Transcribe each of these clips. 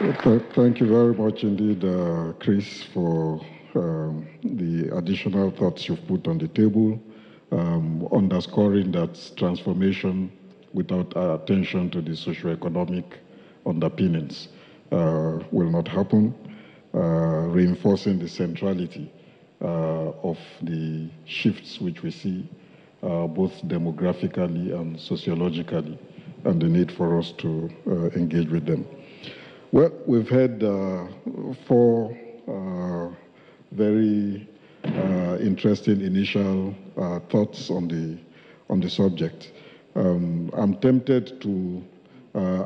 Thank you very much indeed, Chris, for the additional thoughts you've put on the table, underscoring that transformation without attention to the socioeconomic underpinnings will not happen, reinforcing the centrality of the shifts which we see both demographically and sociologically, and the need for us to engage with them. Well, we've had four very interesting initial thoughts on the subject. I'm tempted to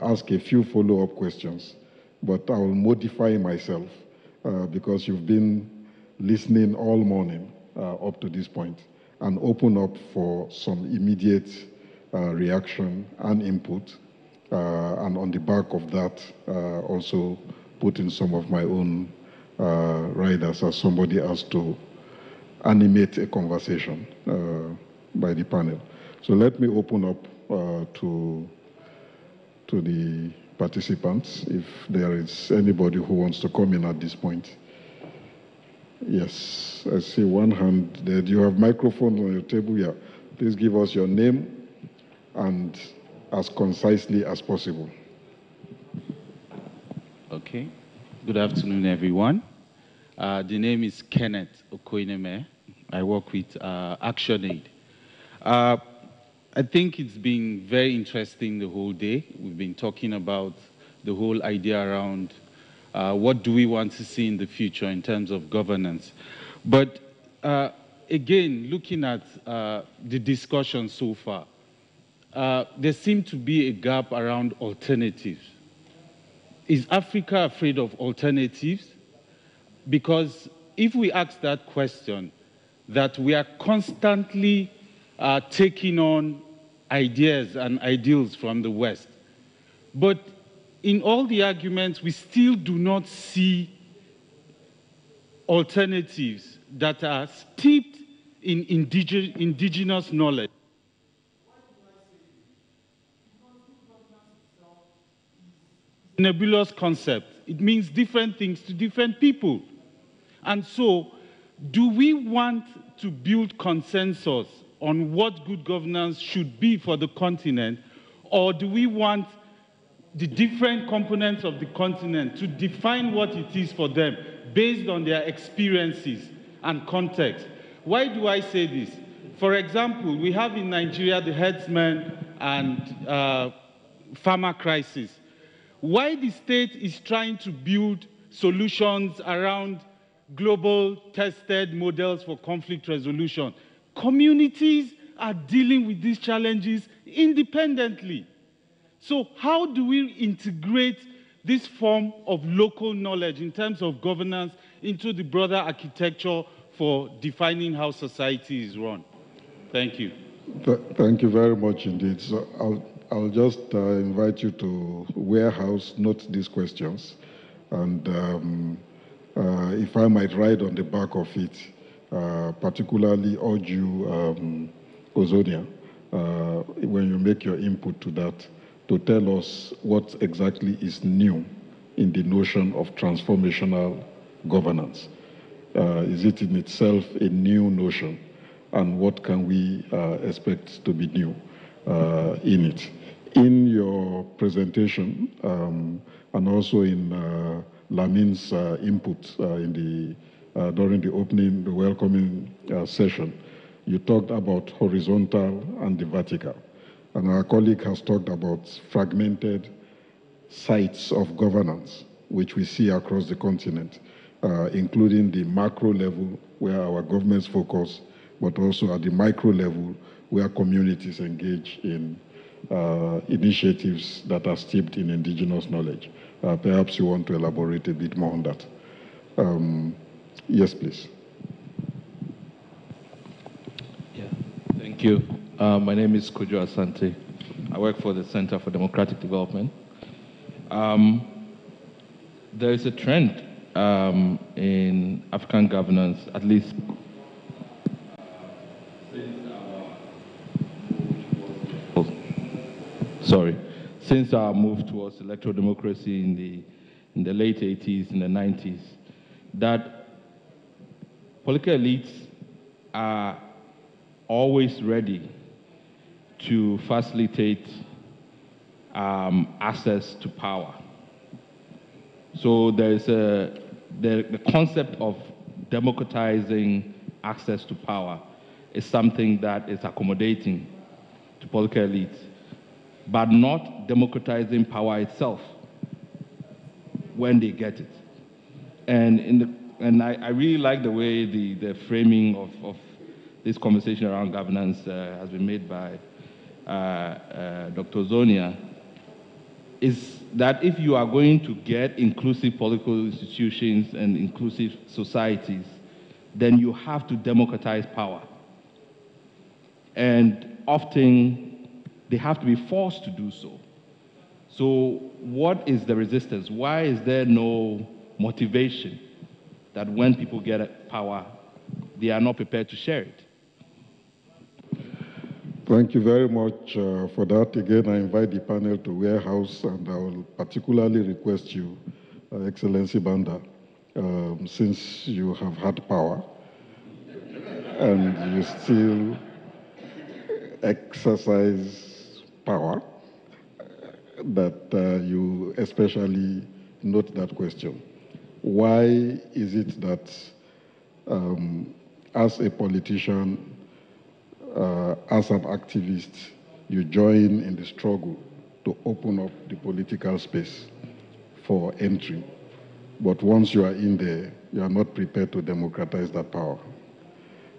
ask a few follow-up questions, but I will modify myself because you've been listening all morning up to this point, and open up for some immediate reaction and input. And on the back of that, also put in some of my own riders as somebody has to animate a conversation by the panel. So let me open up to the participants, if there is anybody who wants to come in at this point. Yes, I see one hand there. Do you have microphone on your table? Yeah. Please give us your name and as concisely as possible. Okay. Good afternoon, everyone. The name is Kenneth Okoineme. I work with ActionAid. I think it's been very interesting the whole day. We've been talking about the whole idea around what do we want to see in the future in terms of governance. But again, looking at the discussion so far, there seems to be a gap around alternatives. Is Africa afraid of alternatives? Because if we ask that question, that we are constantly taking on ideas and ideals from the West. But in all the arguments, we still do not see alternatives that are steeped in indigenous knowledge. Nebulous concept. It means different things to different people. And so, do we want to build consensus on what good governance should be for the continent, or do we want the different components of the continent to define what it is for them based on their experiences and context? Why do I say this? For example, we have in Nigeria the herdsmen and farmer crisis. Why the state is trying to build solutions around global tested models for conflict resolution. Communities are dealing with these challenges independently. So how do we integrate this form of local knowledge in terms of governance into the broader architecture for defining how society is run? Thank you. Thank you very much indeed. So I'll just invite you to warehouse, note these questions, and if I might ride on the back of it, particularly urge you, Ozonia, when you make your input to that, to tell us what exactly is new in the notion of transformational governance. Is it in itself a new notion? And what can we expect to be new in it? In your presentation, and also in Lamin's input during the welcoming session, you talked about horizontal and the vertical. And our colleague has talked about fragmented sites of governance, which we see across the continent, including the macro level where our governments focus, but also at the micro level where communities engage in initiatives that are steeped in indigenous knowledge. Perhaps you want to elaborate a bit more on that. Yes, please. Yeah, thank you. My name is Kojo Asante. I work for the Center for Democratic Development. There is a trend in African governance, at least since our move towards electoral democracy in the in the late 80s, in the 90s, that political elites are always ready to facilitate access to power. So there's the concept of democratizing access to power is something that is accommodating to political elites, but not democratizing power itself when they get it. And I really like the way the framing of this conversation around governance has been made by Dr. Zonia, is that if you are going to get inclusive political institutions and inclusive societies, then you have to democratize power. And often they have to be forced to do so. So what is the resistance? Why is there no motivation that when people get power, they are not prepared to share it? Thank you very much for that. Again, I invite the panel to warehouse, and I will particularly request you, Excellency Banda, since you have had power and you still exercise power, that you especially note that question. Why is it that as a politician, as an activist, you join in the struggle to open up the political space for entry, but once you are in there, you are not prepared to democratize that power?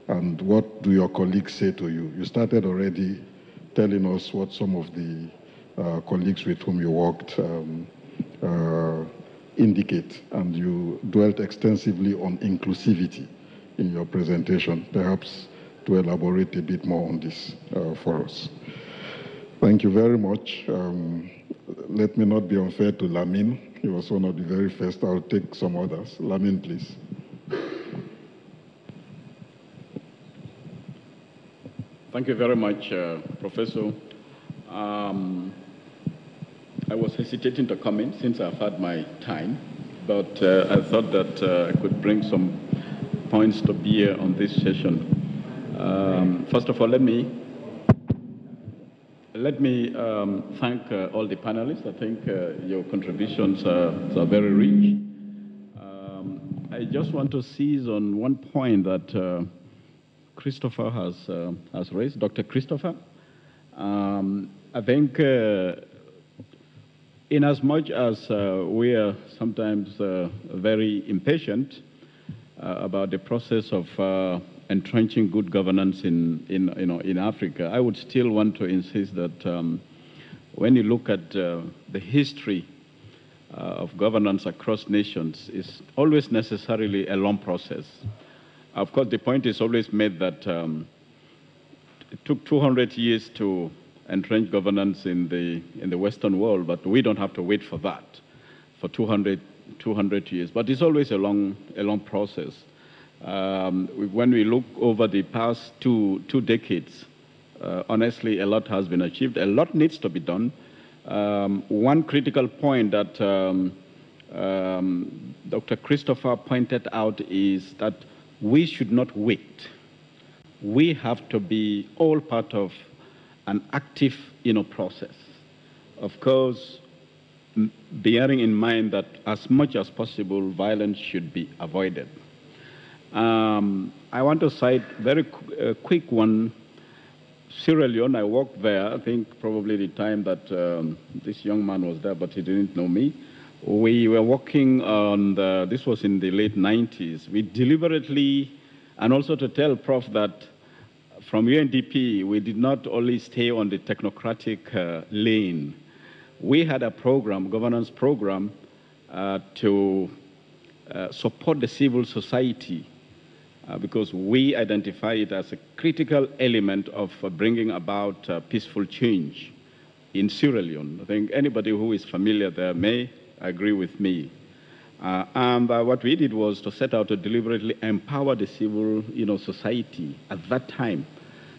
And what do your colleagues say to you? You started already telling us what some of the colleagues with whom you worked indicate, and you dwelt extensively on inclusivity in your presentation. Perhaps to elaborate a bit more on this for us. Thank you very much. Let me not be unfair to Lamin. He was one of the very first. I'll take some others. Lamin, please. Thank you very much, Professor. I was hesitating to come in since I've had my time, but I thought that I could bring some points to bear on this session. First of all, let me thank all the panelists. I think your contributions are very rich. I just want to seize on one point that Christopher has raised, Dr. Christopher. I think in as much as we are sometimes very impatient about the process of entrenching good governance in Africa, I would still want to insist that when you look at the history of governance across nations, it's always necessarily a long process. Of course, the point is always made that it took 200 years to entrench governance in the Western world, but we don't have to wait for that, for 200 years. But it's always a long process. When we look over the past two decades, honestly, a lot has been achieved. A lot needs to be done. One critical point that Dr. Christopher pointed out is that we should not wait. We have to be all part of an active process. Of course, bearing in mind that as much as possible, violence should be avoided. I want to cite very quick one. Sierra Leone, I worked there, I think probably the time that this young man was there, but he didn't know me. We were working on this was in the late 90s. We deliberately, and also to tell Prof that from UNDP, we did not only stay on the technocratic lane. We had a program, governance program, to support the civil society because we identify it as a critical element of bringing about peaceful change in Sierra Leone. I think anybody who is familiar there may agree with me. And what we did was to set out to deliberately empower the civil society at that time.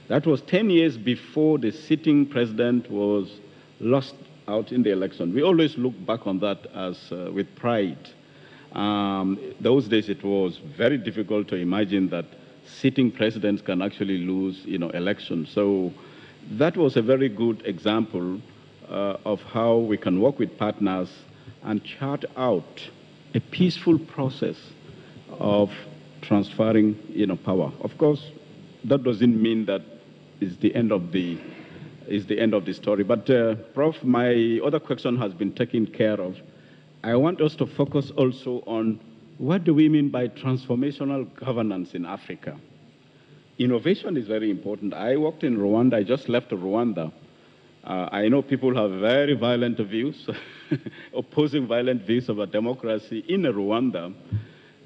That was 10 years before the sitting president was lost out in the election. We always look back on that as with pride. Those days it was very difficult to imagine that sitting presidents can actually lose, elections. So that was a very good example of how we can work with partners and chart out a peaceful process of transferring, power. Of course, that doesn't mean that is the end of the story. But Prof, my other question has been taken care of. I want us to focus also on what do we mean by transformational governance in Africa. Innovation is very important. I worked in Rwanda. I just left Rwanda. I know people have very violent views, opposing violent views about democracy in Rwanda.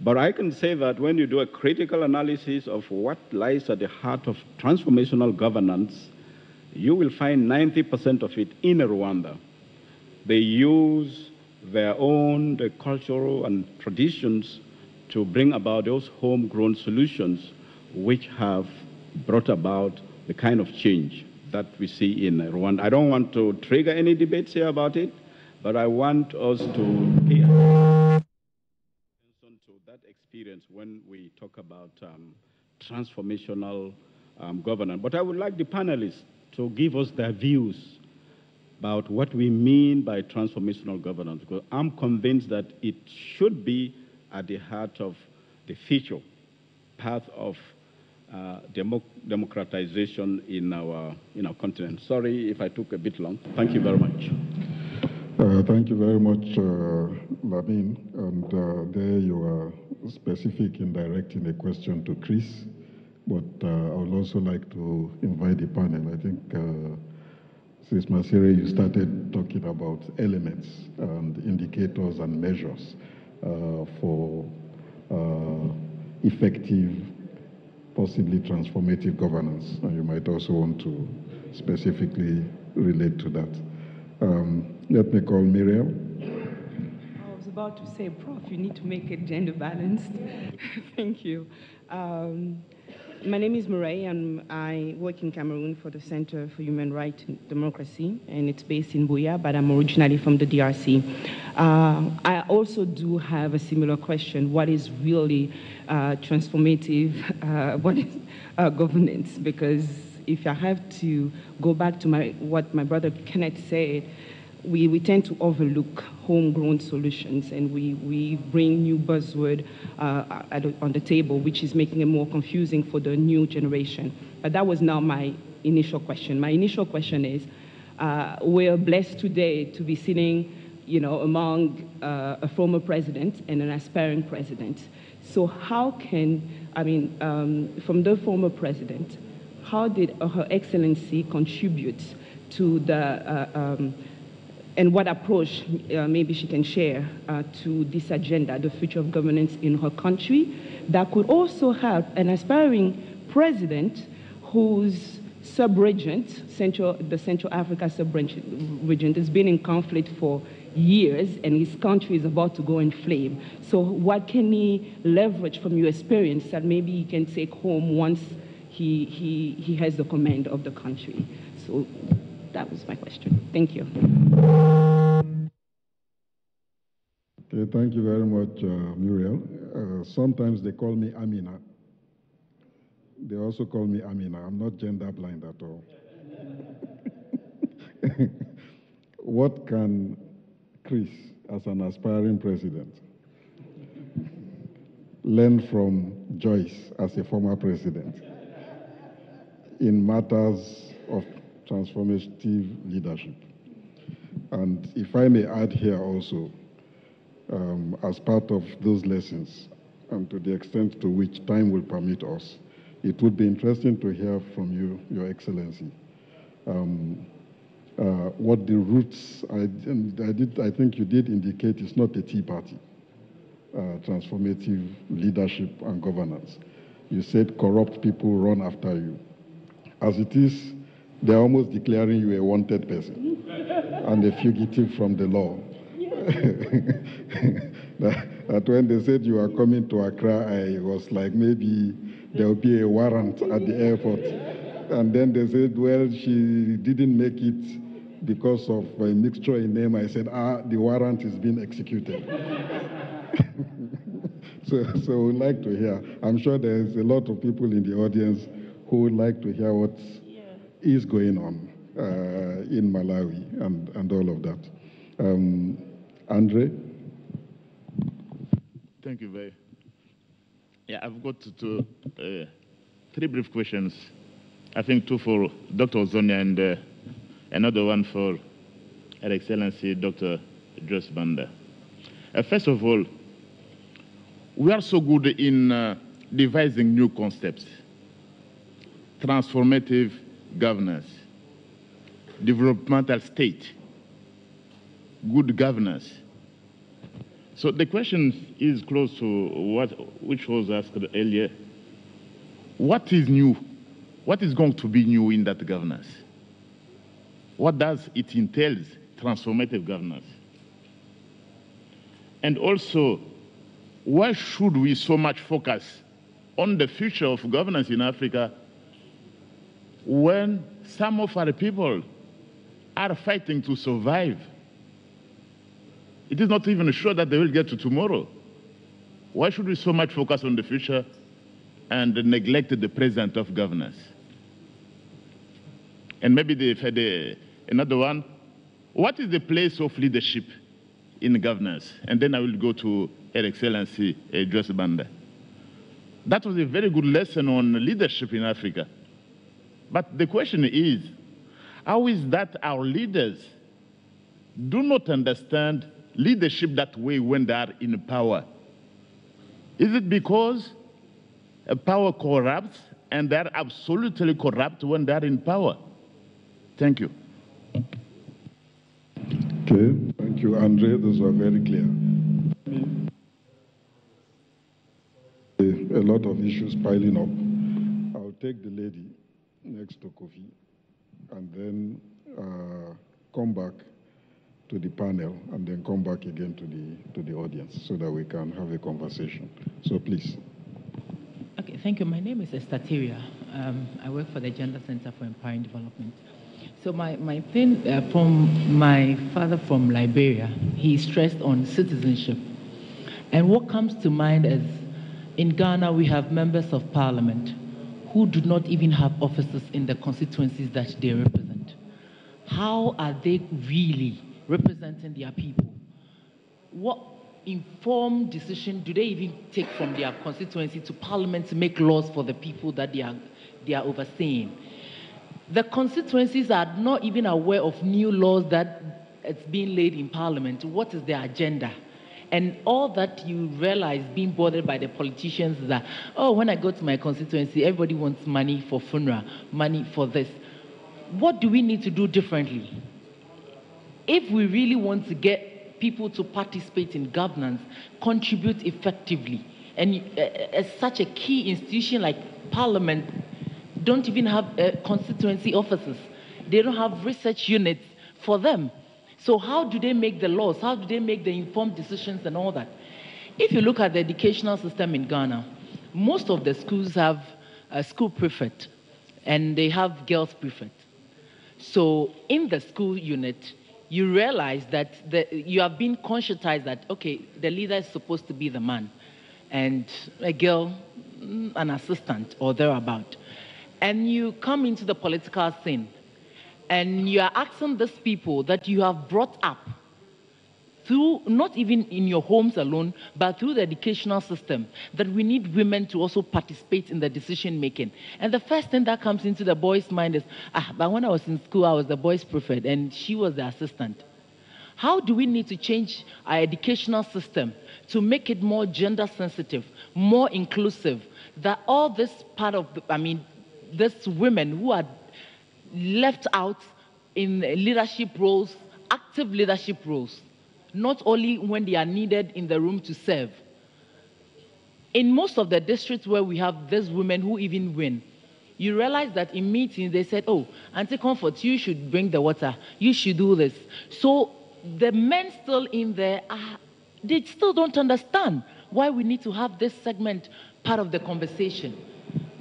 But I can say that when you do a critical analysis of what lies at the heart of transformational governance, you will find 90% of it in Rwanda. They use their own cultural and traditions to bring about those homegrown solutions which have brought about the kind of change that we see in Rwanda. I don't want to trigger any debates here about it, but I want us to pay attention to that experience when we talk about transformational governance. But I would like the panelists to give us their views about what we mean by transformational governance, because I'm convinced that it should be at the heart of the future path of democratization in our continent. Sorry if I took a bit long. Thank you very much. Thank you very much, Lamin. And there you are specific in directing a question to Chris, but I would also like to invite the panel. I think, Sis Masire, you started talking about elements and indicators and measures for effective, possibly transformative governance. And you might also want to specifically relate to that. Let me call Miriam. I was about to say, Prof, you need to make it gender balanced. Thank you. My name is Murray, and I work in Cameroon for the Center for Human Rights and Democracy, and it's based in Buea, but I'm originally from the DRC. I also do have a similar question. What is really transformative? What is governance? Because if I have to go back to what my brother Kenneth said, we tend to overlook homegrown solutions, and we bring new buzzword on the table, which is making it more confusing for the new generation. But that was not my initial question. My initial question is, we're blessed today to be sitting, among a former president and an aspiring president. So how can, from the former president, how did Her Excellency contribute to the and what approach maybe she can share to this agenda, the future of governance in her country, that could also help an aspiring president whose sub-region, the Central Africa sub-region, has been in conflict for years, and his country is about to go in flame. So what can he leverage from your experience that maybe he can take home once he has the command of the country? So that was my question. Thank you. Okay, thank you very much, Muriel. Sometimes they call me Amina. They also call me Amina. I'm not gender blind at all. What can Chris, as an aspiring president, learn from Joyce as a former president in matters of transformative leadership? And if I may add here also, as part of those lessons, and to the extent to which time will permit us, it would be interesting to hear from you, Your Excellency, what the roots, I think you did indicate it's not a tea party, transformative leadership and governance. You said corrupt people run after you. As it is, they're almost declaring you a wanted person and a fugitive from the law. That when they said you are coming to Accra, I was like, maybe there will be a warrant at the airport. And then they said, well, she didn't make it because of a mixture in name, I said, the warrant is being executed. So we'd like to hear. I'm sure there's a lot of people in the audience who would like to hear what is going on in Malawi and all of that. Andre? Thank you very much. Yeah, I've got three brief questions. I think two for Dr. Ozonia and another one for Her Excellency Dr. Joyce Banda. First of all, we are so good in devising new concepts: transformative governance, developmental state, good governance. So the question is close to which was asked earlier. What is new? What is going to be new in that governance? What does it entail, transformative governance? And also, why should we so much focus on the future of governance in Africa when some of our people are fighting to survive? It is not even sure that they will get to tomorrow. Why should we so much focus on the future and neglect the present of governance? And maybe another one, what is the place of leadership in governance? And then I will go to Her Excellency Joyce Banda. That was a very good lesson on leadership in Africa. But the question is, how is that our leaders do not understand leadership that way when they are in power? Is it because power corrupts and they are absolutely corrupt when they are in power? Thank you. Okay, thank you, Andre. Those were very clear. A lot of issues piling up. I'll take the lady next to Kofi and then come back to the panel and then come back again to the audience so that we can have a conversation. So please. Okay, thank you. My name is Estateria. I work for the Gender Center for Empowering Development. So my thing, from my father from Liberia, he stressed on citizenship. And what comes to mind is, in Ghana, we have members of parliament who do not even have offices in the constituencies that they represent. How are they really representing their people? What informed decision do they even take from their constituency to parliament to make laws for the people that they are overseeing? The constituencies are not even aware of new laws that it's being laid in parliament. What is their agenda? And all that you realize being bothered by the politicians is that, oh, when I go to my constituency, everybody wants money for funeral, money for this. What do we need to do differently? If we really want to get people to participate in governance, contribute effectively, and such a key institution like Parliament don't even have constituency offices. They don't have research units for them. So how do they make the laws? How do they make the informed decisions and all that? If you look at the educational system in Ghana, most of the schools have a school prefect, and they have girls prefect. So in the school unit, you realize that you have been conscientized that, okay, the leader is supposed to be the man, and a girl, an assistant or thereabout. And you come into the political scene, and you are asking these people that you have brought up through, not even in your homes alone, but through the educational system, that we need women to also participate in the decision making. And the first thing that comes into the boy's mind is, but when I was in school, I was the boy's prefect, and she was the assistant. How do we need to change our educational system to make it more gender sensitive, more inclusive, that all this part of, these women who are left out in leadership roles, active leadership roles, not only when they are needed in the room to serve. In most of the districts where we have these women who even win, you realize that in meetings they said, oh, Auntie Comfort, you should bring the water, you should do this. So the men still in there, they still don't understand why we need to have this segment part of the conversation.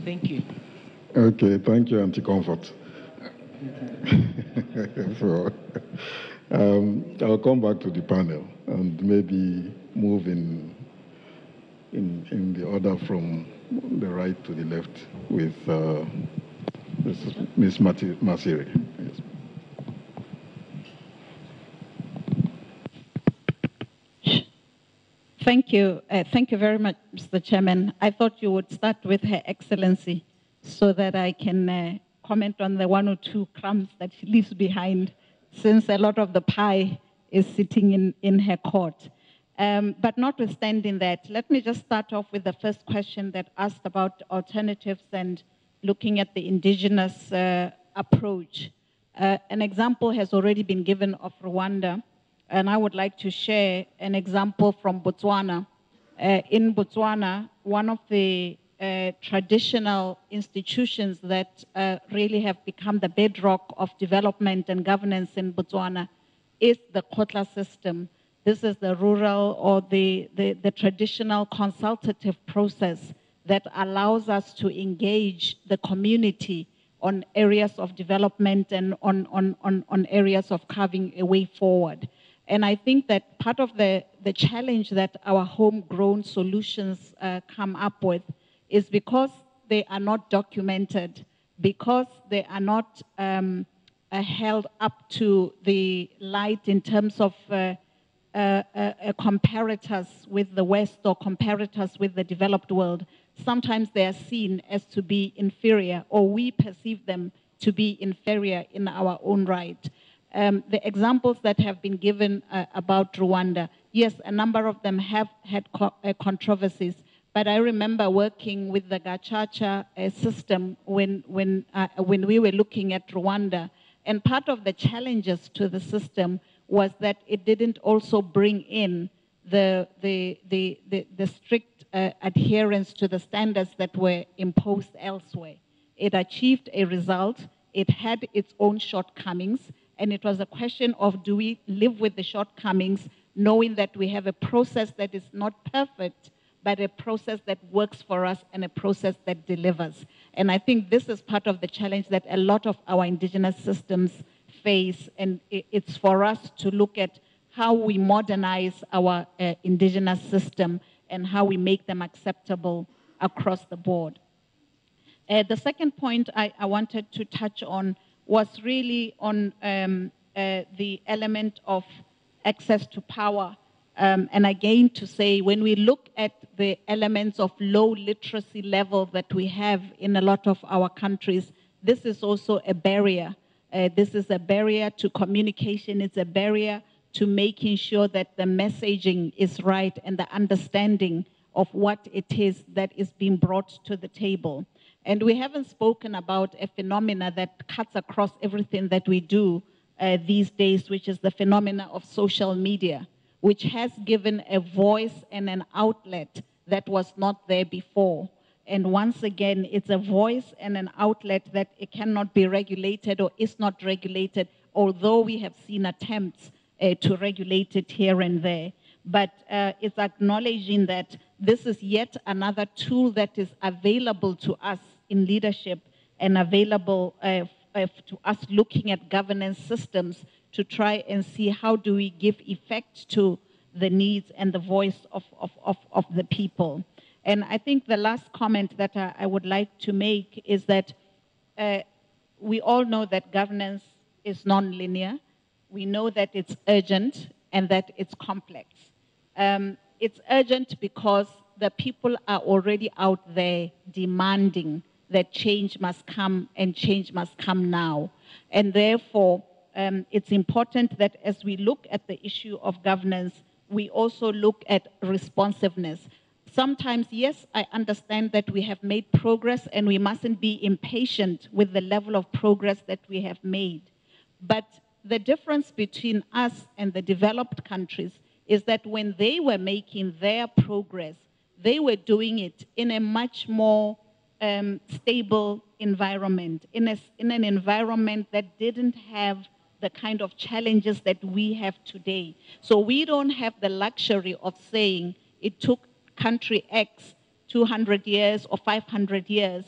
Thank you. Okay, thank you, Auntie Comfort. I'll come back to the panel and maybe move in the order from the right to the left with Ms. Masiri. Yes. Thank you. Thank you very much, Mr. Chairman. I thought you would start with Her Excellency so that I can comment on the one or two crumbs that she leaves behind, since a lot of the pie is sitting in her court. But notwithstanding that, let me just start off with the first question that asked about alternatives and looking at the indigenous approach. An example has already been given of Rwanda, and I would like to share an example from Botswana. In Botswana, one of the traditional institutions that really have become the bedrock of development and governance in Botswana is the Kotla system. This is the rural or the traditional consultative process that allows us to engage the community on areas of development and on areas of carving a way forward. And I think that part of the challenge that our homegrown solutions come up with is because they are not documented, because they are not held up to the light in terms of comparators with the West or comparators with the developed world. Sometimes they are seen as to be inferior, or we perceive them to be inferior in our own right. The examples that have been given about Rwanda, yes, a number of them have had controversies, but I remember working with the Gacaca system when we were looking at Rwanda, and part of the challenges to the system was that it didn't also bring in the strict adherence to the standards that were imposed elsewhere. It achieved a result, it had its own shortcomings, and it was a question of, do we live with the shortcomings, knowing that we have a process that is not perfect, but a process that works for us and a process that delivers. And I think this is part of the challenge that a lot of our indigenous systems face, and it's for us to look at how we modernize our indigenous system and how we make them acceptable across the board. The second point I wanted to touch on was really on the element of access to power. And again, to say, when we look at the elements of low literacy level that we have in a lot of our countries, this is also a barrier. This is a barrier to communication. It's a barrier to making sure that the messaging is right and the understanding of what it is that is being brought to the table. And we haven't spoken about a phenomena that cuts across everything that we do these days, which is the phenomena of social media, which has given a voice and an outlet that was not there before. And once again, it's a voice and an outlet that it cannot be regulated or is not regulated, although we have seen attempts to regulate it here and there. But it's acknowledging that this is yet another tool that is available to us in leadership and available to us looking at governance systems to try and see how do we give effect to the needs and the voice of the people. And I think the last comment that I would like to make is that we all know that governance is non-linear. We know that it's urgent and that it's complex. It's urgent because the people are already out there demanding that change must come and change must come now. And therefore, it's important that as we look at the issue of governance, we also look at responsiveness. Sometimes, yes, I understand that we have made progress and we mustn't be impatient with the level of progress that we have made. But the difference between us and the developed countries is that when they were making their progress, they were doing it in a much more stable environment, in an environment that didn't have the kind of challenges that we have today. So we don't have the luxury of saying it took country X 200 years or 500 years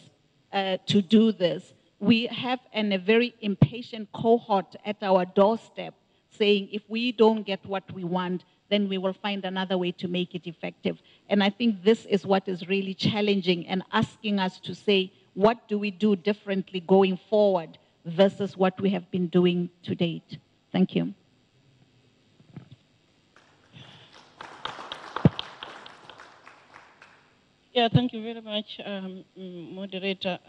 to do this. We have a very impatient cohort at our doorstep saying if we don't get what we want, then we will find another way to make it effective. And I think this is what is really challenging and asking us to say, what do we do differently going forward versus what we have been doing to date? Thank you. Yeah, thank you very much, moderator.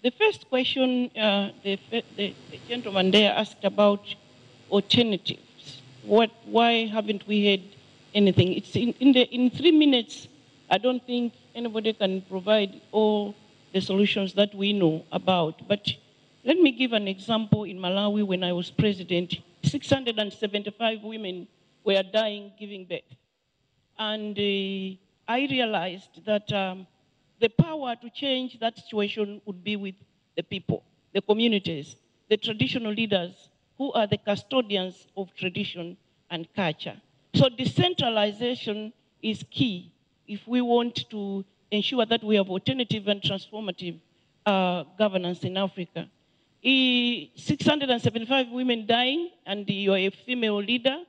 The first question, the gentleman there asked about alternatives. Why haven't we heard anything? It's in 3 minutes, I don't think anybody can provide all the solutions that we know about. But let me give an example. In Malawi, when I was president, 675 women were dying giving birth. And I realized that the power to change that situation would be with the people, the communities, the traditional leaders who are the custodians of tradition and culture. So decentralization is key if we want to ensure that we have alternative and transformative governance in Africa. 675 women dying and you're a female leader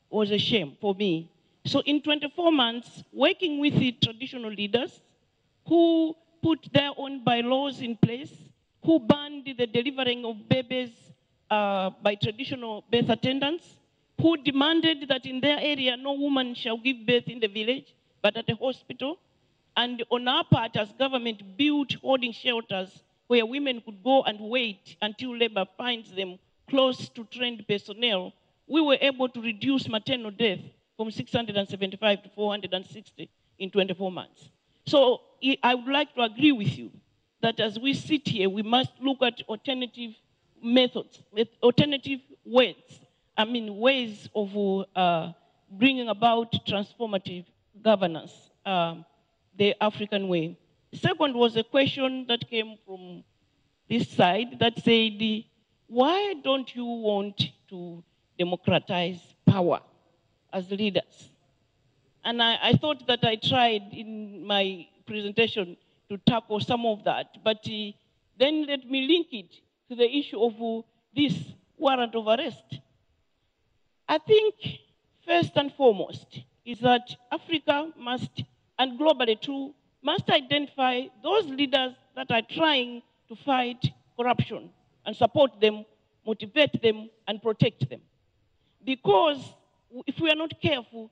was a shame for me. So in 24 months, working with the traditional leaders who put their own bylaws in place, who banned the delivering of babies by traditional birth attendants, who demanded that in their area no woman shall give birth in the village, but at a hospital. And on our part, as government, built holding shelters where women could go and wait until labor finds them close to trained personnel. We were able to reduce maternal death from 675 to 460 in 24 months. So I would like to agree with you that as we sit here, we must look at alternative methods, alternative ways of bringing about transformative governance, the African way. Second was a question that came from this side that said, why don't you want to democratize power as leaders? And I thought that I tried in my presentation to tackle some of that, but then let me link it to the issue of this warrant of arrest. I think first and foremost is that Africa must, and globally too, must identify those leaders that are trying to fight corruption and support them, motivate them, and protect them. Because if we are not careful,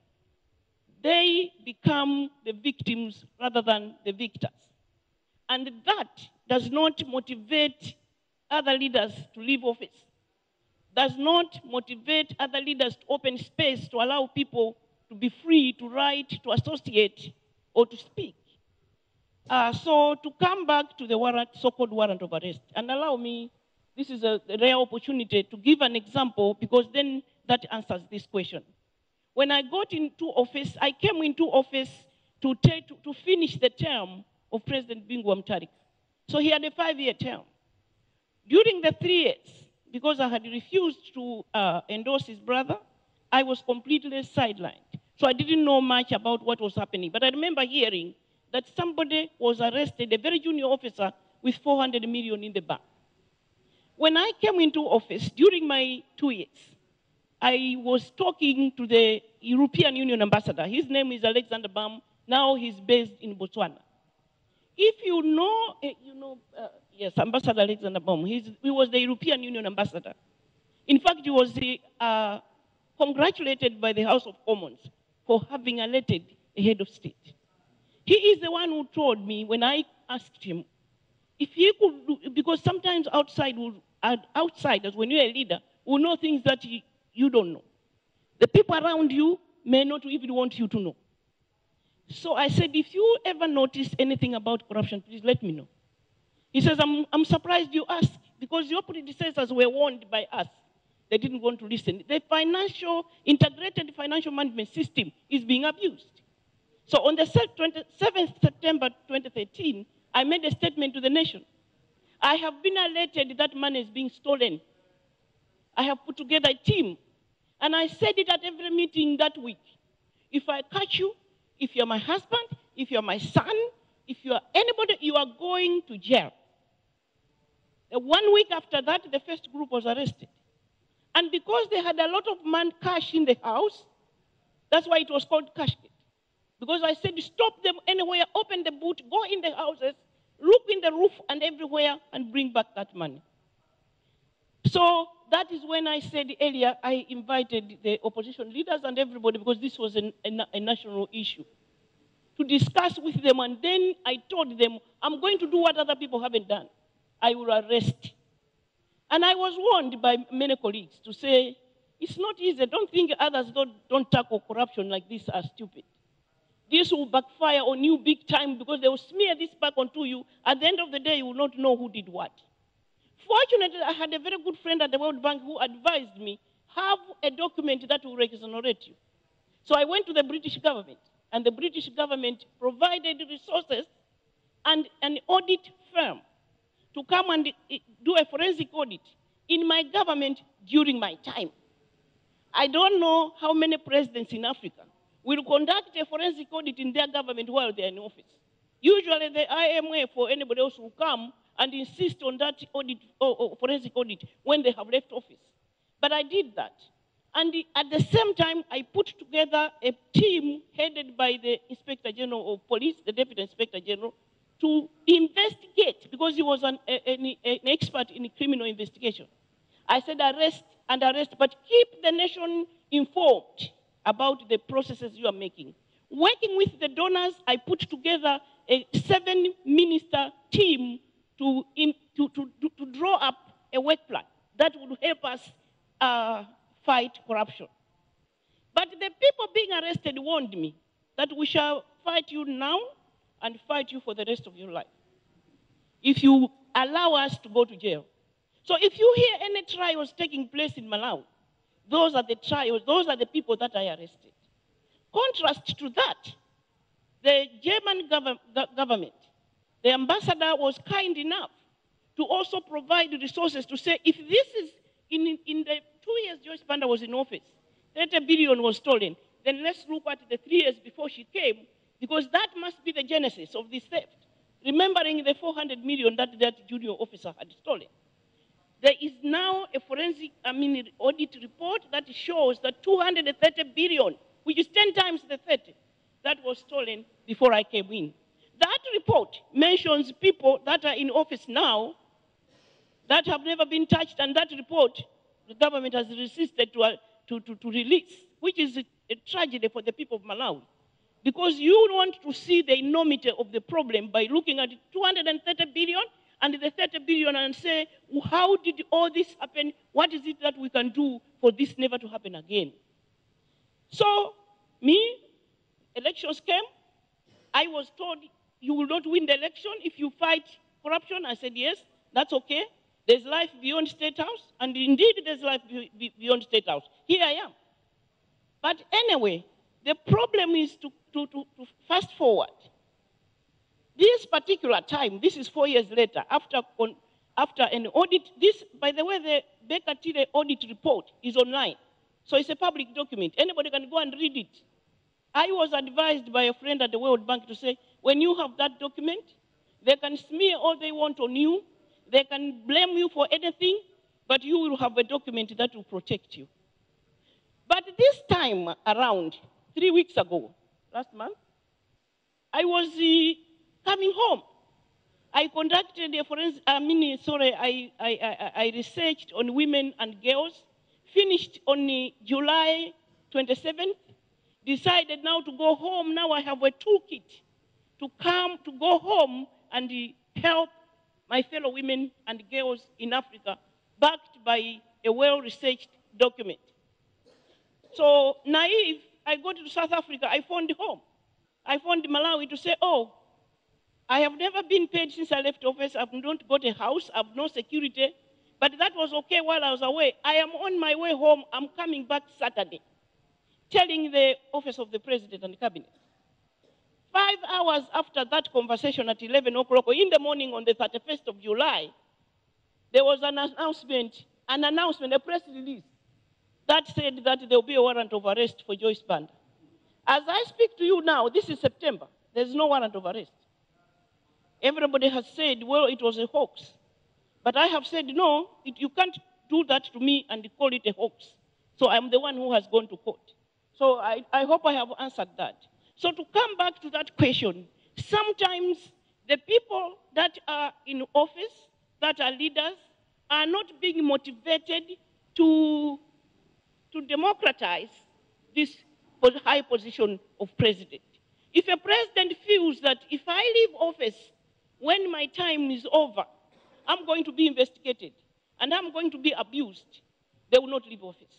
they become the victims rather than the victors. And that does not motivate other leaders to leave office, does not motivate other leaders to open space to allow people to be free to write, to associate, or to speak. So to come back to the warrant, so-called warrant of arrest, and allow me, this is a rare opportunity to give an example because then that answers this question. When I got into office, I came into office to finish the term of President Bingu wa Mutharika. So he had a 5-year term. During the 3 years, because I had refused to endorse his brother, I was completely sidelined. So I didn't know much about what was happening. But I remember hearing that somebody was arrested, a very junior officer, with 400 million in the bank. When I came into office, during my 2 years, I was talking to the European Union ambassador. His name is Alexander Baum. Now he's based in Botswana. If you know, yes, Ambassador Alexander Baum, he was the European Union ambassador. In fact, he was congratulated by the House of Commons for having elected a head of state. He is the one who told me when I asked him if he could do, because sometimes outsiders, when you're a leader, will know things that you don't know. The people around you may not even want you to know. So I said, if you ever notice anything about corruption, please let me know. He says, I'm surprised you asked, because your predecessors were warned by us. They didn't want to listen. The integrated financial management system is being abused. So on the 7th September 2013, I made a statement to the nation. I have been alerted that money is being stolen. I have put together a team. And I said it at every meeting that week. If I catch you, if you're my husband, if you're my son, if you're anybody, you are going to jail. 1 week after that, the first group was arrested. And because they had a lot of cash in the house, that's why it was called cash gate. Because I said, stop them anywhere, open the boot, go in the houses, look in the roof and everywhere, and bring back that money. So that is when I said earlier, I invited the opposition leaders and everybody, because this was a national issue, to discuss with them. And then I told them, I'm going to do what other people haven't done. I will arrest. And I was warned by many colleagues to say, it's not easy. Don't think others don't tackle corruption like this are stupid. This will backfire on you big time, because they will smear this back onto you. At the end of the day, you will not know who did what. Fortunately, I had a very good friend at the World Bank who advised me, have a document that will exonerate you. So I went to the British government, and the British government provided resources and an audit firm to come and do a forensic audit in my government during my time. I don't know how many presidents in Africa will conduct a forensic audit in their government while they're in office. Usually the IMF or anybody else will come and insist on that audit or forensic audit when they have left office. But I did that. And at the same time, I put together a team headed by the Inspector General of Police, the Deputy Inspector General, to investigate, because he was an expert in criminal investigation. I said arrest and arrest, but keep the nation informed about the processes you are making. Working with the donors, I put together a 7-minister team to draw up a work plan that would help us fight corruption. But the people being arrested warned me that we shall fight you now and fight you for the rest of your life if you allow us to go to jail. So if you hear any trials taking place in Malawi, those are the trials, those are the people that I arrested. Contrast to that, the German government, the ambassador was kind enough to also provide resources to say, if this is, in the 2 years Joyce Banda was in office, 30 billion was stolen, then let's look at the 3 years before she came, because that must be the genesis of this theft. Remembering the 400 million that junior officer had stolen. There is now a forensic, audit report that shows that 230 billion, which is 10 times the 30, that was stolen before I came in. That report mentions people that are in office now that have never been touched, and that report the government has resisted to release, which is a tragedy for the people of Malawi. Because you want to see the enormity of the problem by looking at 230 billion and the 30 billion and say, how did all this happen? What is it that we can do for this never to happen again? So, elections came. I was told, you will not win the election if you fight corruption. I said, yes, that's okay. There's life beyond State House, and indeed there's life beyond State House. Here I am. But anyway, the problem is to fast forward. This particular time, this is 4 years later, after an audit, this, by the way, the Bekatile audit report is online. So it's a public document. Anybody can go and read it. I was advised by a friend at the World Bank to say, when you have that document, they can smear all they want on you, they can blame you for anything, but you will have a document that will protect you. But this time around, 3 weeks ago, last month, I was coming home. I conducted a forensic, I researched on women and girls, finished on July 27th, decided now to go home. Now I have a toolkit to go home and help my fellow women and girls in Africa, backed by a well-researched document. So naive, I go to South Africa, I phoned home. I phoned Malawi to say, oh, I have never been paid since I left office. I've not got a house, I've no security. But that was okay while I was away. I am on my way home, I'm coming back Saturday, telling the office of the president and the cabinet. 5 hours after that conversation at 11 o'clock in the morning on the 31st of July, there was an announcement, a press release, that said that there will be a warrant of arrest for Joyce Banda. As I speak to you now, this is September, there's no warrant of arrest. Everybody has said, well, it was a hoax. But I have said, no, you can't do that to me and call it a hoax. So I'm the one who has gone to court. So I hope I have answered that. So to come back to that question, sometimes the people that are in office, that are leaders, are not being motivated to democratize this high position of president. If a president feels that if I leave office when my time is over, I'm going to be investigated and I'm going to be abused, they will not leave office.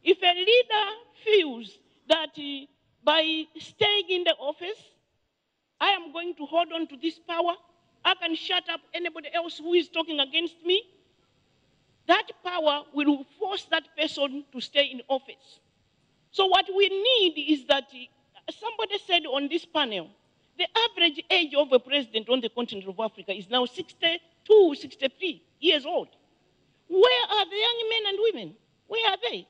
If a leader feels that by staying in the office, I am going to hold on to this power, I can shut up anybody else who is talking against me, that power will force that person to stay in office. So what we need is that, somebody said on this panel, the average age of a president on the continent of Africa is now 62, 63 years old. Where are the young men and women? Where are they?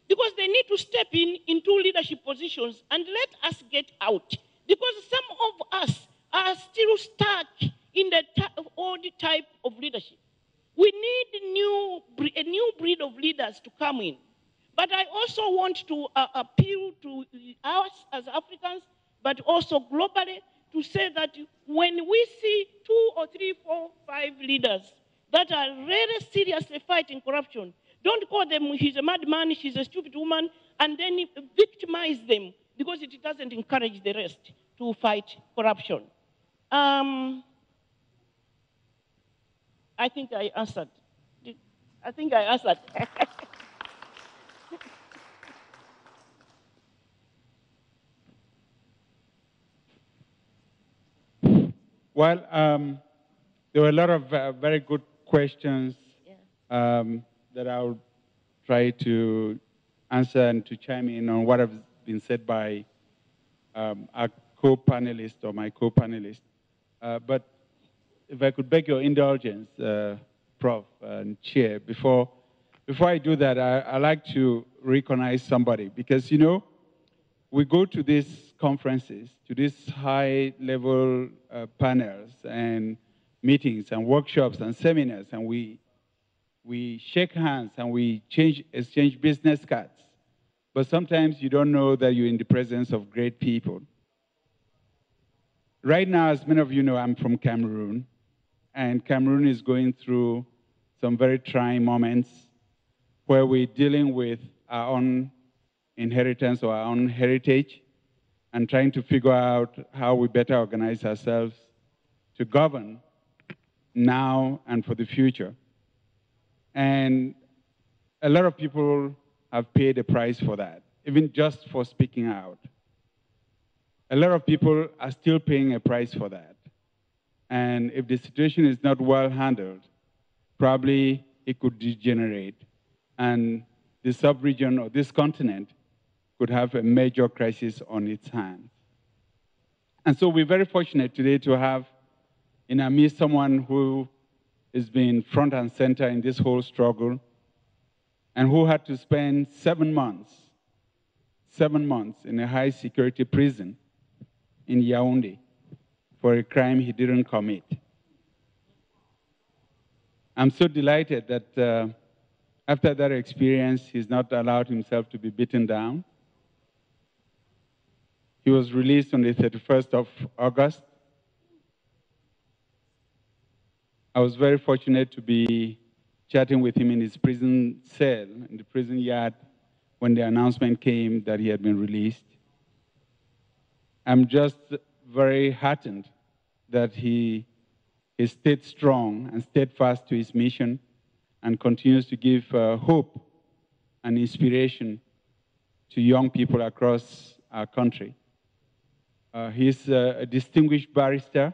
Because they need to step into leadership positions and let us get out. Because some of us are still stuck in the old type of leadership. We need a new breed of leaders to come in. But I also want to appeal to us as Africans, but also globally, to say that when we see 2 or 3, 4, 5 leaders that are really seriously fighting corruption, don't call them, he's a madman, she's a stupid woman, and then victimize them, because it doesn't encourage the rest to fight corruption. I think I answered. I think I answered. Well, there were a lot of very good questions that I'll try to answer and to chime in on what has been said by our co-panelist or my co-panelist. But if I could beg your indulgence, Prof. and Chair, before I do that, I'd like to recognize somebody, because, you know, we go to these conferences, to these high-level panels and meetings and workshops and seminars, and we shake hands and we exchange business cards. But sometimes you don't know that you're in the presence of great people. Right now, as many of you know, I'm from Cameroon, and Cameroon is going through some very trying moments where we're dealing with our own inheritance or our own heritage and trying to figure out how we better organize ourselves to govern now and for the future. And a lot of people have paid a price for that, even just for speaking out. A lot of people are still paying a price for that. And if the situation is not well handled, probably it could degenerate. And the sub-region or this continent could have a major crisis on its hands. And so we're very fortunate today to have in our midst someone who has been front and center in this whole struggle and who had to spend 7 months in a high security prison in Yaoundé for a crime he didn't commit. I'm so delighted that after that experience, he's not allowed himself to be beaten down. He was released on the 31st of August. I was very fortunate to be chatting with him in his prison cell, in the prison yard, when the announcement came that he had been released. I'm just very heartened that he stayed strong and steadfast to his mission and continues to give hope and inspiration to young people across our country. He's a distinguished barrister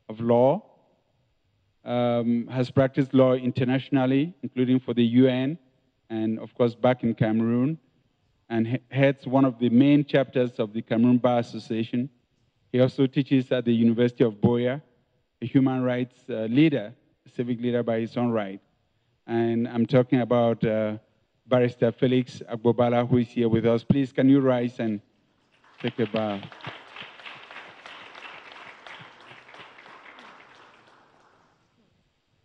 of law, has practiced law internationally, including for the UN, and of course back in Cameroon, and heads one of the main chapters of the Cameroon Bar Association. He also teaches at the University of Boya, a human rights leader, a civic leader by his own right. And I'm talking about Barrister Felix Agbobala, who is here with us. Please, can you rise and take a bow?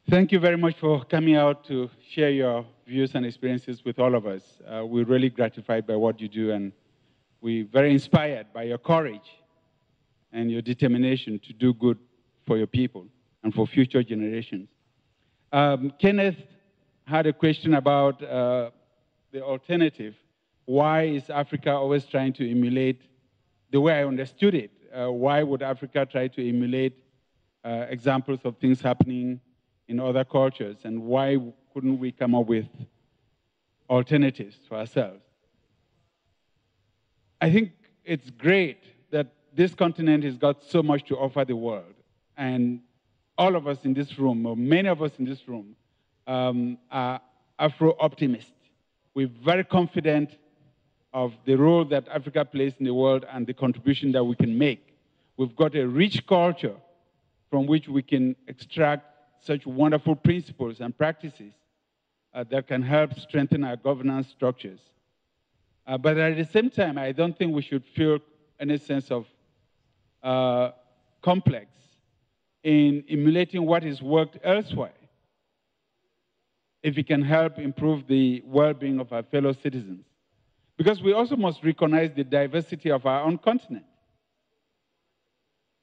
Thank you very much for coming out to share your views and experiences with all of us. We're really gratified by what you do, and we're very inspired by your courage and your determination to do good for your people and for future generations. Kenneth had a question about the alternative. Why is Africa always trying to emulate, the way I understood it, why would Africa try to emulate examples of things happening in other cultures, and why couldn't we come up with alternatives for ourselves? I think it's great that this continent has got so much to offer the world, and all of us in this room, or many of us in this room, are Afro-optimists. We're very confident of the role that Africa plays in the world and the contribution that we can make. We've got a rich culture from which we can extract such wonderful principles and practices that can help strengthen our governance structures. But at the same time, I don't think we should feel any sense of complex in emulating what has worked elsewhere, if it can help improve the well-being of our fellow citizens. Because we also must recognize the diversity of our own continent.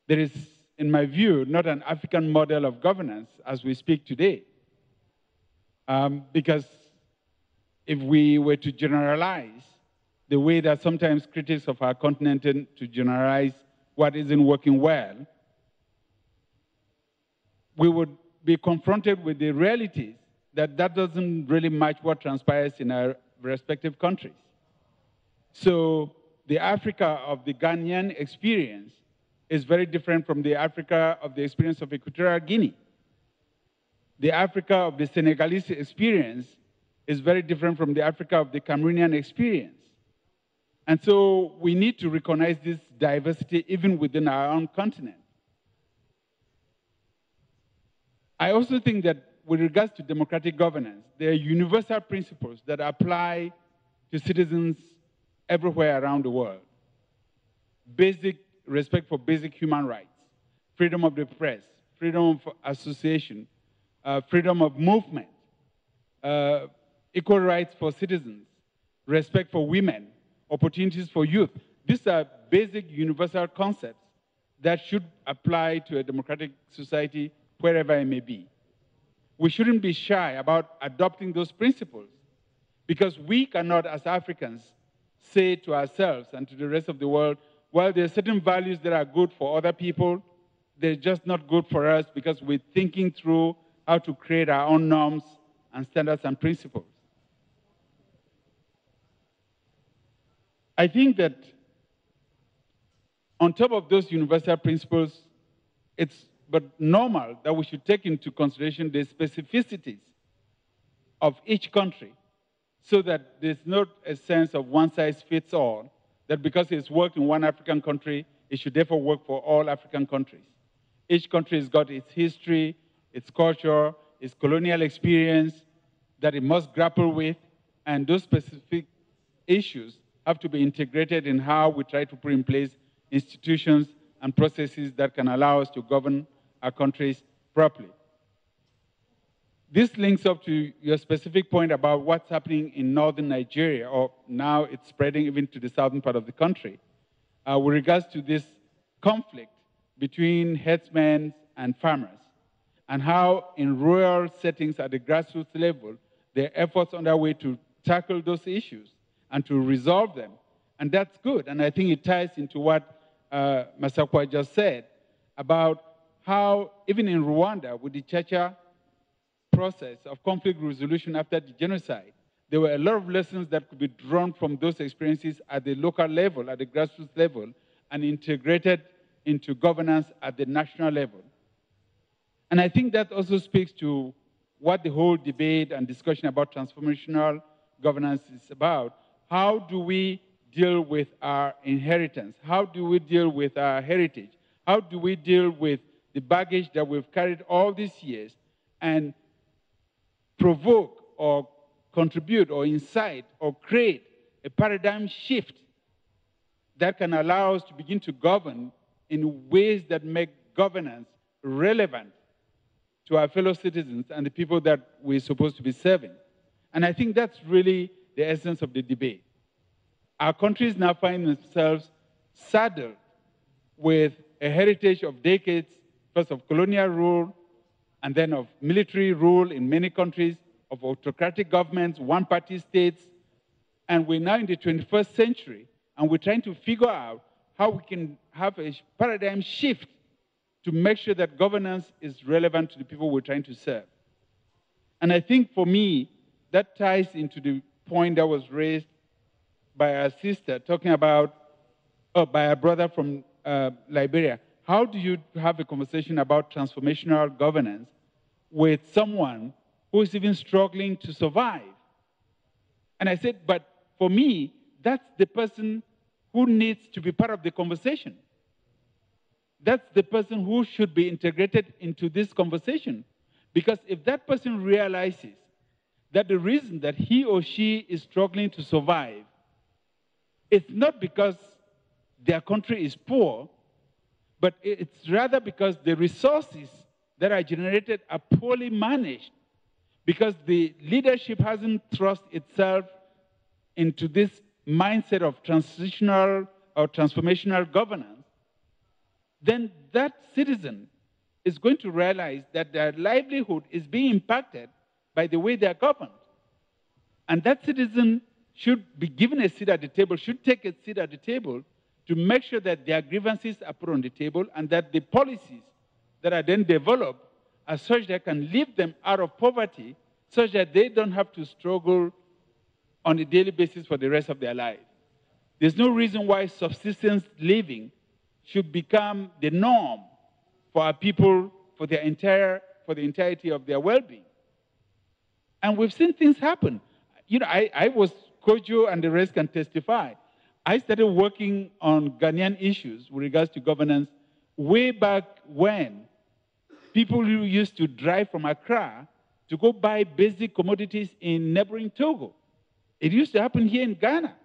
There is, in my view, not an African model of governance as we speak today. Because if we were to generalize the way that sometimes critics of our continent tend to generalize what isn't working well, we would be confronted with the realities that doesn't really match what transpires in our respective countries. So the Africa of the Ghanaian experience is very different from the Africa of the experience of Equatorial Guinea. The Africa of the Senegalese experience is very different from the Africa of the Cameroonian experience. And so we need to recognize this diversity even within our own continent. I also think that with regards to democratic governance, there are universal principles that apply to citizens everywhere around the world. Basic respect for basic human rights, freedom of the press, freedom of association, freedom of movement, equal rights for citizens, respect for women, opportunities for youth. These are basic universal concepts that should apply to a democratic society wherever it may be. We shouldn't be shy about adopting those principles, because we cannot, as Africans, say to ourselves and to the rest of the world, well, there are certain values that are good for other people, they're just not good for us because we're thinking through how to create our own norms and standards and principles. I think that on top of those universal principles, it's but normal that we should take into consideration the specificities of each country, so that there's not a sense of one size fits all, that because it's worked in one African country, it should therefore work for all African countries. Each country has got its history, its culture, its colonial experience that it must grapple with, and those specific issues have to be integrated in how we try to put in place institutions and processes that can allow us to govern our countries properly. This links up to your specific point about what's happening in northern Nigeria, or now it's spreading even to the southern part of the country, with regards to this conflict between herdsmen and farmers, and how in rural settings at the grassroots level, there are efforts underway to tackle those issues and to resolve them. And that's good, and I think it ties into what Masakwa just said about how even in Rwanda, with the Chacha process of conflict resolution after the genocide, there were a lot of lessons that could be drawn from those experiences at the local level, at the grassroots level, and integrated into governance at the national level. And I think that also speaks to what the whole debate and discussion about transformational governance is about. How do we deal with our inheritance? How do we deal with our heritage? How do we deal with the baggage that we've carried all these years and provoke or contribute or incite or create a paradigm shift that can allow us to begin to govern in ways that make governance relevant to our fellow citizens and the people that we're supposed to be serving. And I think that's really the essence of the debate. Our countries now find themselves saddled with a heritage of decades, first of colonial rule, and then of military rule in many countries, of autocratic governments, one-party states. And we're now in the 21st century, and we're trying to figure out how we can have a paradigm shift to make sure that governance is relevant to the people we're trying to serve. And I think for me, that ties into the point that was raised by our sister, talking about, by our brother from Liberia. How do you have a conversation about transformational governance with someone who is even struggling to survive? And I said, but for me, that's the person who needs to be part of the conversation. That's the person who should be integrated into this conversation. Because if that person realizes that the reason that he or she is struggling to survive, it's not because their country is poor, but it's rather because the resources that are generated are poorly managed, because the leadership hasn't thrust itself into this mindset of transitional or transformational governance, then that citizen is going to realize that their livelihood is being impacted by the way they are governed. And that citizen should be given a seat at the table, should take a seat at the table to make sure that their grievances are put on the table and that the policies that are then developed are such that can lift them out of poverty, such that they don't have to struggle on a daily basis for the rest of their life. There's no reason why subsistence living should become the norm for our people for the entirety of their well-being. And we've seen things happen. You know, I was, Kojo and the rest can testify. I started working on Ghanaian issues with regards to governance way back when people who used to drive from Accra to go buy basic commodities in neighboring Togo. It used to happen here in Ghana.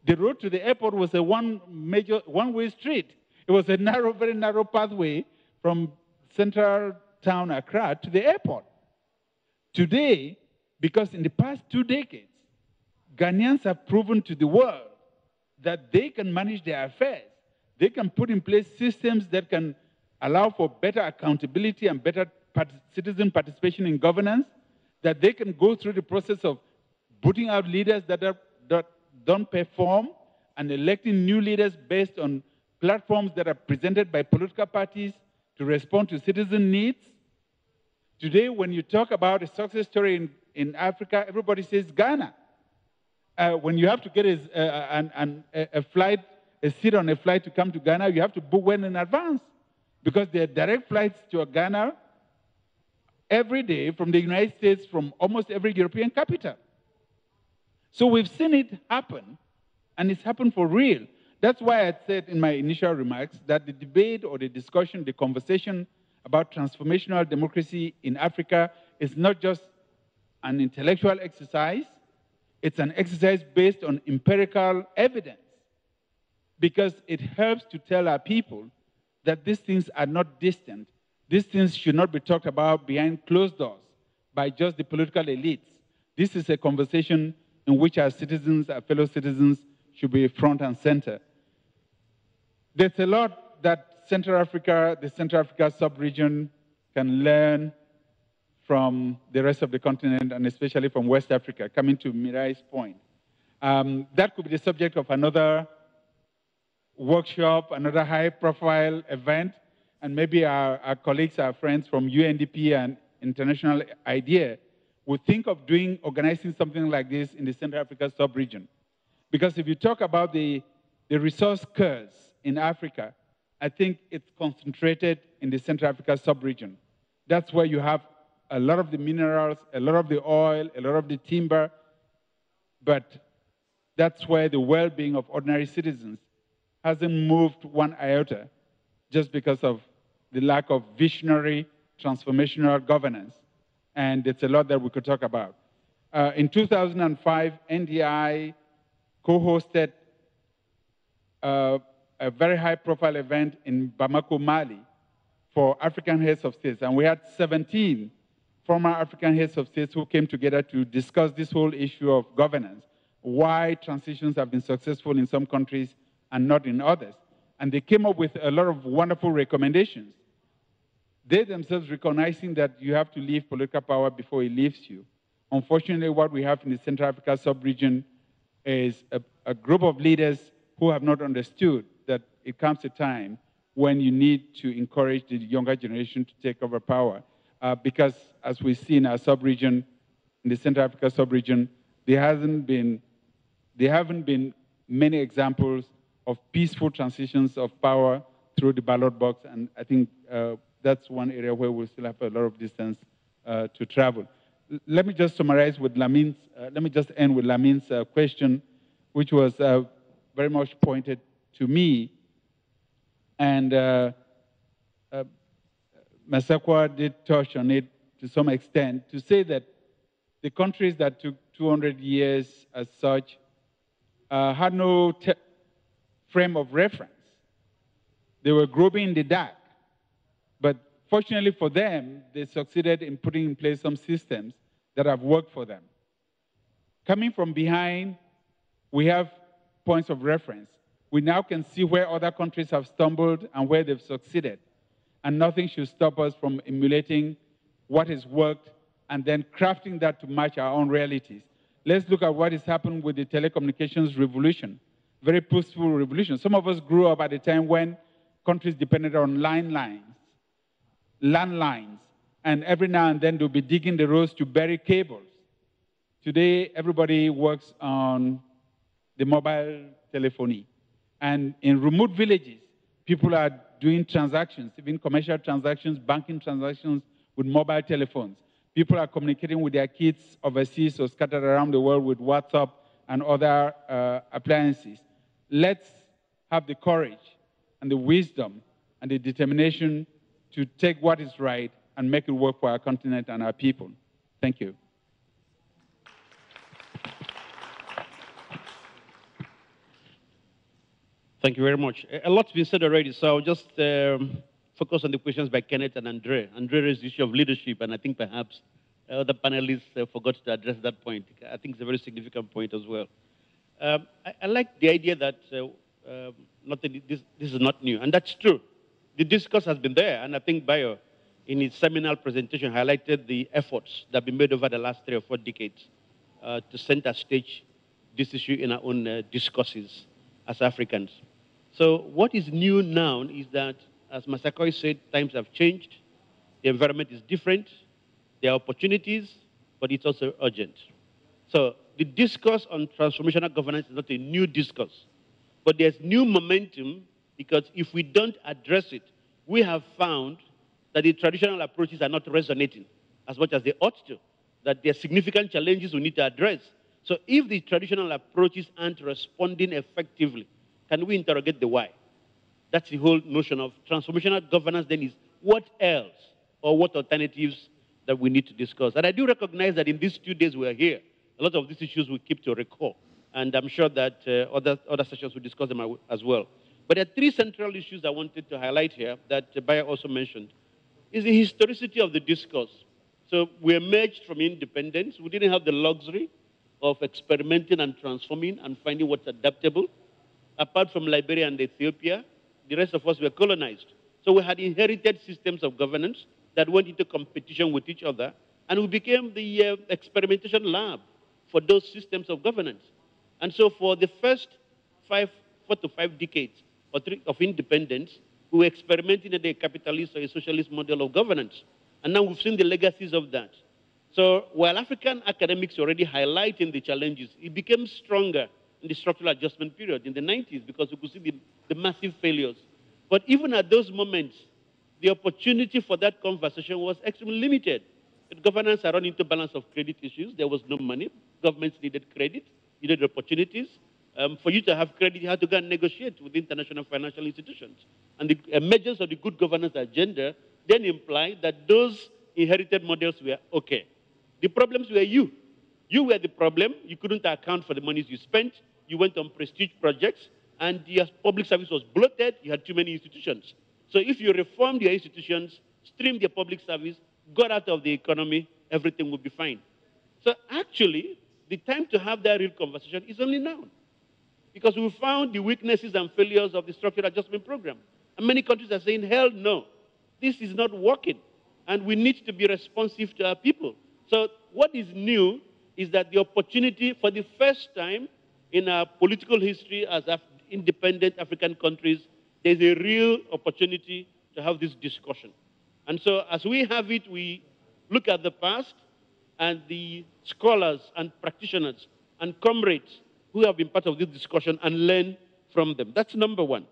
The road to the airport was a one-way street. It was a narrow, very narrow pathway from central town Accra to the airport. Today, because in the past 2 decades, Ghanaians have proven to the world that they can manage their affairs. They can put in place systems that can allow for better accountability and better citizen participation in governance, that they can go through the process of putting out leaders that don't perform and electing new leaders based on platforms that are presented by political parties to respond to citizen needs. Today, when you talk about a success story in Africa, everybody says Ghana. When you have to get a seat on a flight to come to Ghana, you have to book well in advance because there are direct flights to Ghana every day from the United States, from almost every European capital. So we've seen it happen, and it's happened for real. That's why I said in my initial remarks that the debate or the discussion, the conversation about transformational democracy in Africa is not just an intellectual exercise, it's an exercise based on empirical evidence, because it helps to tell our people that these things are not distant. These things should not be talked about behind closed doors by just the political elites. This is a conversation in which our citizens, our fellow citizens, should be front and center. There's a lot that Central Africa, the Central Africa sub-region, can learn from the rest of the continent, and especially from West Africa, coming to Mirai's point. That could be the subject of another workshop, another high-profile event, and maybe our colleagues, our friends from UNDP and International IDEA would think of organizing something like this in the Central Africa sub-region. Because if you talk about the resource curves in Africa, I think it's concentrated in the Central Africa sub-region. That's where you have a lot of the minerals, a lot of the oil, a lot of the timber, but that's where the well-being of ordinary citizens hasn't moved one iota just because of the lack of visionary, transformational governance. And it's a lot that we could talk about. In 2005, NDI co-hosted a very high-profile event in Bamako, Mali, for African heads of states. And we had 17 former African heads of states who came together to discuss this whole issue of governance, why transitions have been successful in some countries and not in others. And they came up with a lot of wonderful recommendations. They themselves recognizing that you have to leave political power before it leaves you. Unfortunately, what we have in the Central Africa sub-region is a group of leaders who have not understood that it comes a time when you need to encourage the younger generation to take over power. Because as we see in our sub-region, in the Central Africa sub-region, there haven't been many examples of peaceful transitions of power through the ballot box, and I think that's one area where we still have a lot of distance to travel. Let me just summarize with Lamin's, let me just end with Lamin's question, which was very much pointed to me. And Masakwa did touch on it to some extent, to say that the countries that took 200 years as such had no frame of reference. They were groping in the dark. But fortunately for them, they succeeded in putting in place some systems that have worked for them. Coming from behind, we have points of reference. We now can see where other countries have stumbled and where they've succeeded. And nothing should stop us from emulating what has worked and then crafting that to match our own realities. Let's look at what has happened with the telecommunications revolution, very peaceful revolution. Some of us grew up at a time when countries depended on landlines, and every now and then they'll be digging the roads to bury cables. Today, everybody works on the mobile telephony. And in remote villages, people are doing transactions, even commercial transactions, banking transactions with mobile telephones. People are communicating with their kids overseas or scattered around the world with WhatsApp and other appliances. Let's have the courage and the wisdom and the determination to take what is right and make it work for our continent and our people. Thank you. Thank you very much. A lot's been said already, so I'll just focus on the questions by Kenneth and Andre. Andre raised the issue of leadership, and I think perhaps other panelists forgot to address that point. I think it's a very significant point as well. I like the idea that this is not new, and that's true. The discourse has been there, and I think Bayo, in his seminal presentation, highlighted the efforts that have been made over the last 3 or 4 decades to center stage this issue in our own discourses as Africans. So what is new now is that, as Masakoi said, times have changed, the environment is different, there are opportunities, but it's also urgent. So the discourse on transformational governance is not a new discourse, but there's new momentum because if we don't address it, we have found that the traditional approaches are not resonating as much as they ought to, that there are significant challenges we need to address. So if the traditional approaches aren't responding effectively, can we interrogate the why? That's the whole notion of transformational governance then is what else or what alternatives that we need to discuss. And I do recognize that in these 2 days we are here, a lot of these issues we keep to recall. And I'm sure that other sessions will discuss them as well. But there are 3 central issues I wanted to highlight here that Bayer also mentioned. Is the historicity of the discourse. So we emerged from independence. We didn't have the luxury of experimenting and transforming and finding what's adaptable. Apart from Liberia and Ethiopia, the rest of us were colonized. So we had inherited systems of governance that went into competition with each other, and we became the experimentation lab for those systems of governance. And so for the first 4 to 5 decades of independence, we were experimenting in a capitalist or a socialist model of governance. And now we've seen the legacies of that. So while African academics were already highlighting the challenges, it became stronger in the structural adjustment period in the 90s because we could see the massive failures. But even at those moments, the opportunity for that conversation was extremely limited. The governance had run into balance of credit issues. There was no money. Governments needed credit, needed opportunities. For you to have credit, you had to go and negotiate with international financial institutions. And the emergence of the good governance agenda then implied that those inherited models were okay. The problems were you. You were the problem. You couldn't account for the monies you spent. You went on prestige projects, and your public service was bloated. You had too many institutions. So if you reform your institutions, stream the public service, got out of the economy, everything will be fine. So actually, the time to have that real conversation is only now. Because we found the weaknesses and failures of the structural adjustment program. And many countries are saying, hell no, this is not working. And we need to be responsive to our people. So what is new is that the opportunity for the first time in our political history as independent African countries, there's a real opportunity to have this discussion. And so as we have it, we look at the past and the scholars and practitioners and comrades who have been part of this discussion and learn from them. That's number one.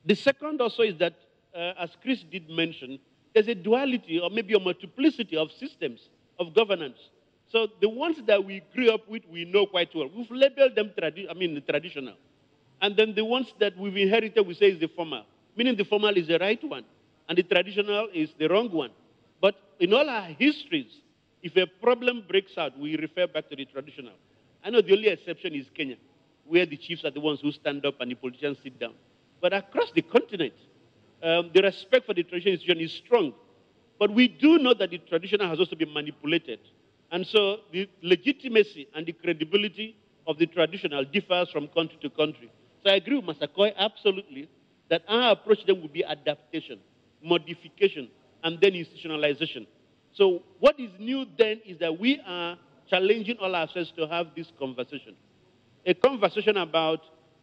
The second also is that, as Chris did mention, there's a duality or maybe a multiplicity of systems of governance. So the ones that we grew up with, we know quite well. We've labeled them traditional. And then the ones that we've inherited, we say is the formal, meaning the formal is the right one, and the traditional is the wrong one. But in all our histories, if a problem breaks out, we refer back to the traditional. I know the only exception is Kenya, where the chiefs are the ones who stand up and the politicians sit down. But across the continent, the respect for the traditional institution is strong. But we do know that the traditional has also been manipulated. And so the legitimacy and the credibility of the traditional differs from country to country. So I agree with Massakoy absolutely that our approach then will be adaptation, modification, and then institutionalization. So what is new then is that we are challenging all ourselves to have this conversation. A conversation about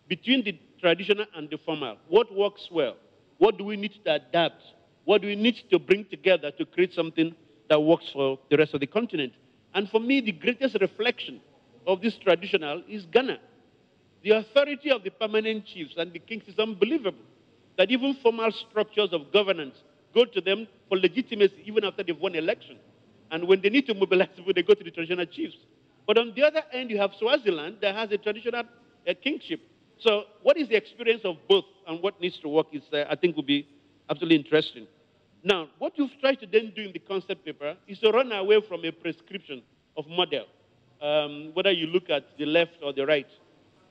between the traditional and the formal. What works well? What do we need to adapt? What do we need to bring together to create something that works for the rest of the continent? And for me, the greatest reflection of this traditional is Ghana. The authority of the permanent chiefs and the kings is unbelievable. That even formal structures of governance go to them for legitimacy even after they've won election. And when they need to mobilize people, they go to the traditional chiefs. But on the other end, you have Swaziland that has a traditional kingship. So what is the experience of both and what needs to work is, I think, will be absolutely interesting. Now, what you've tried to then do in the concept paper is to run away from a prescription of model, whether you look at the left or the right.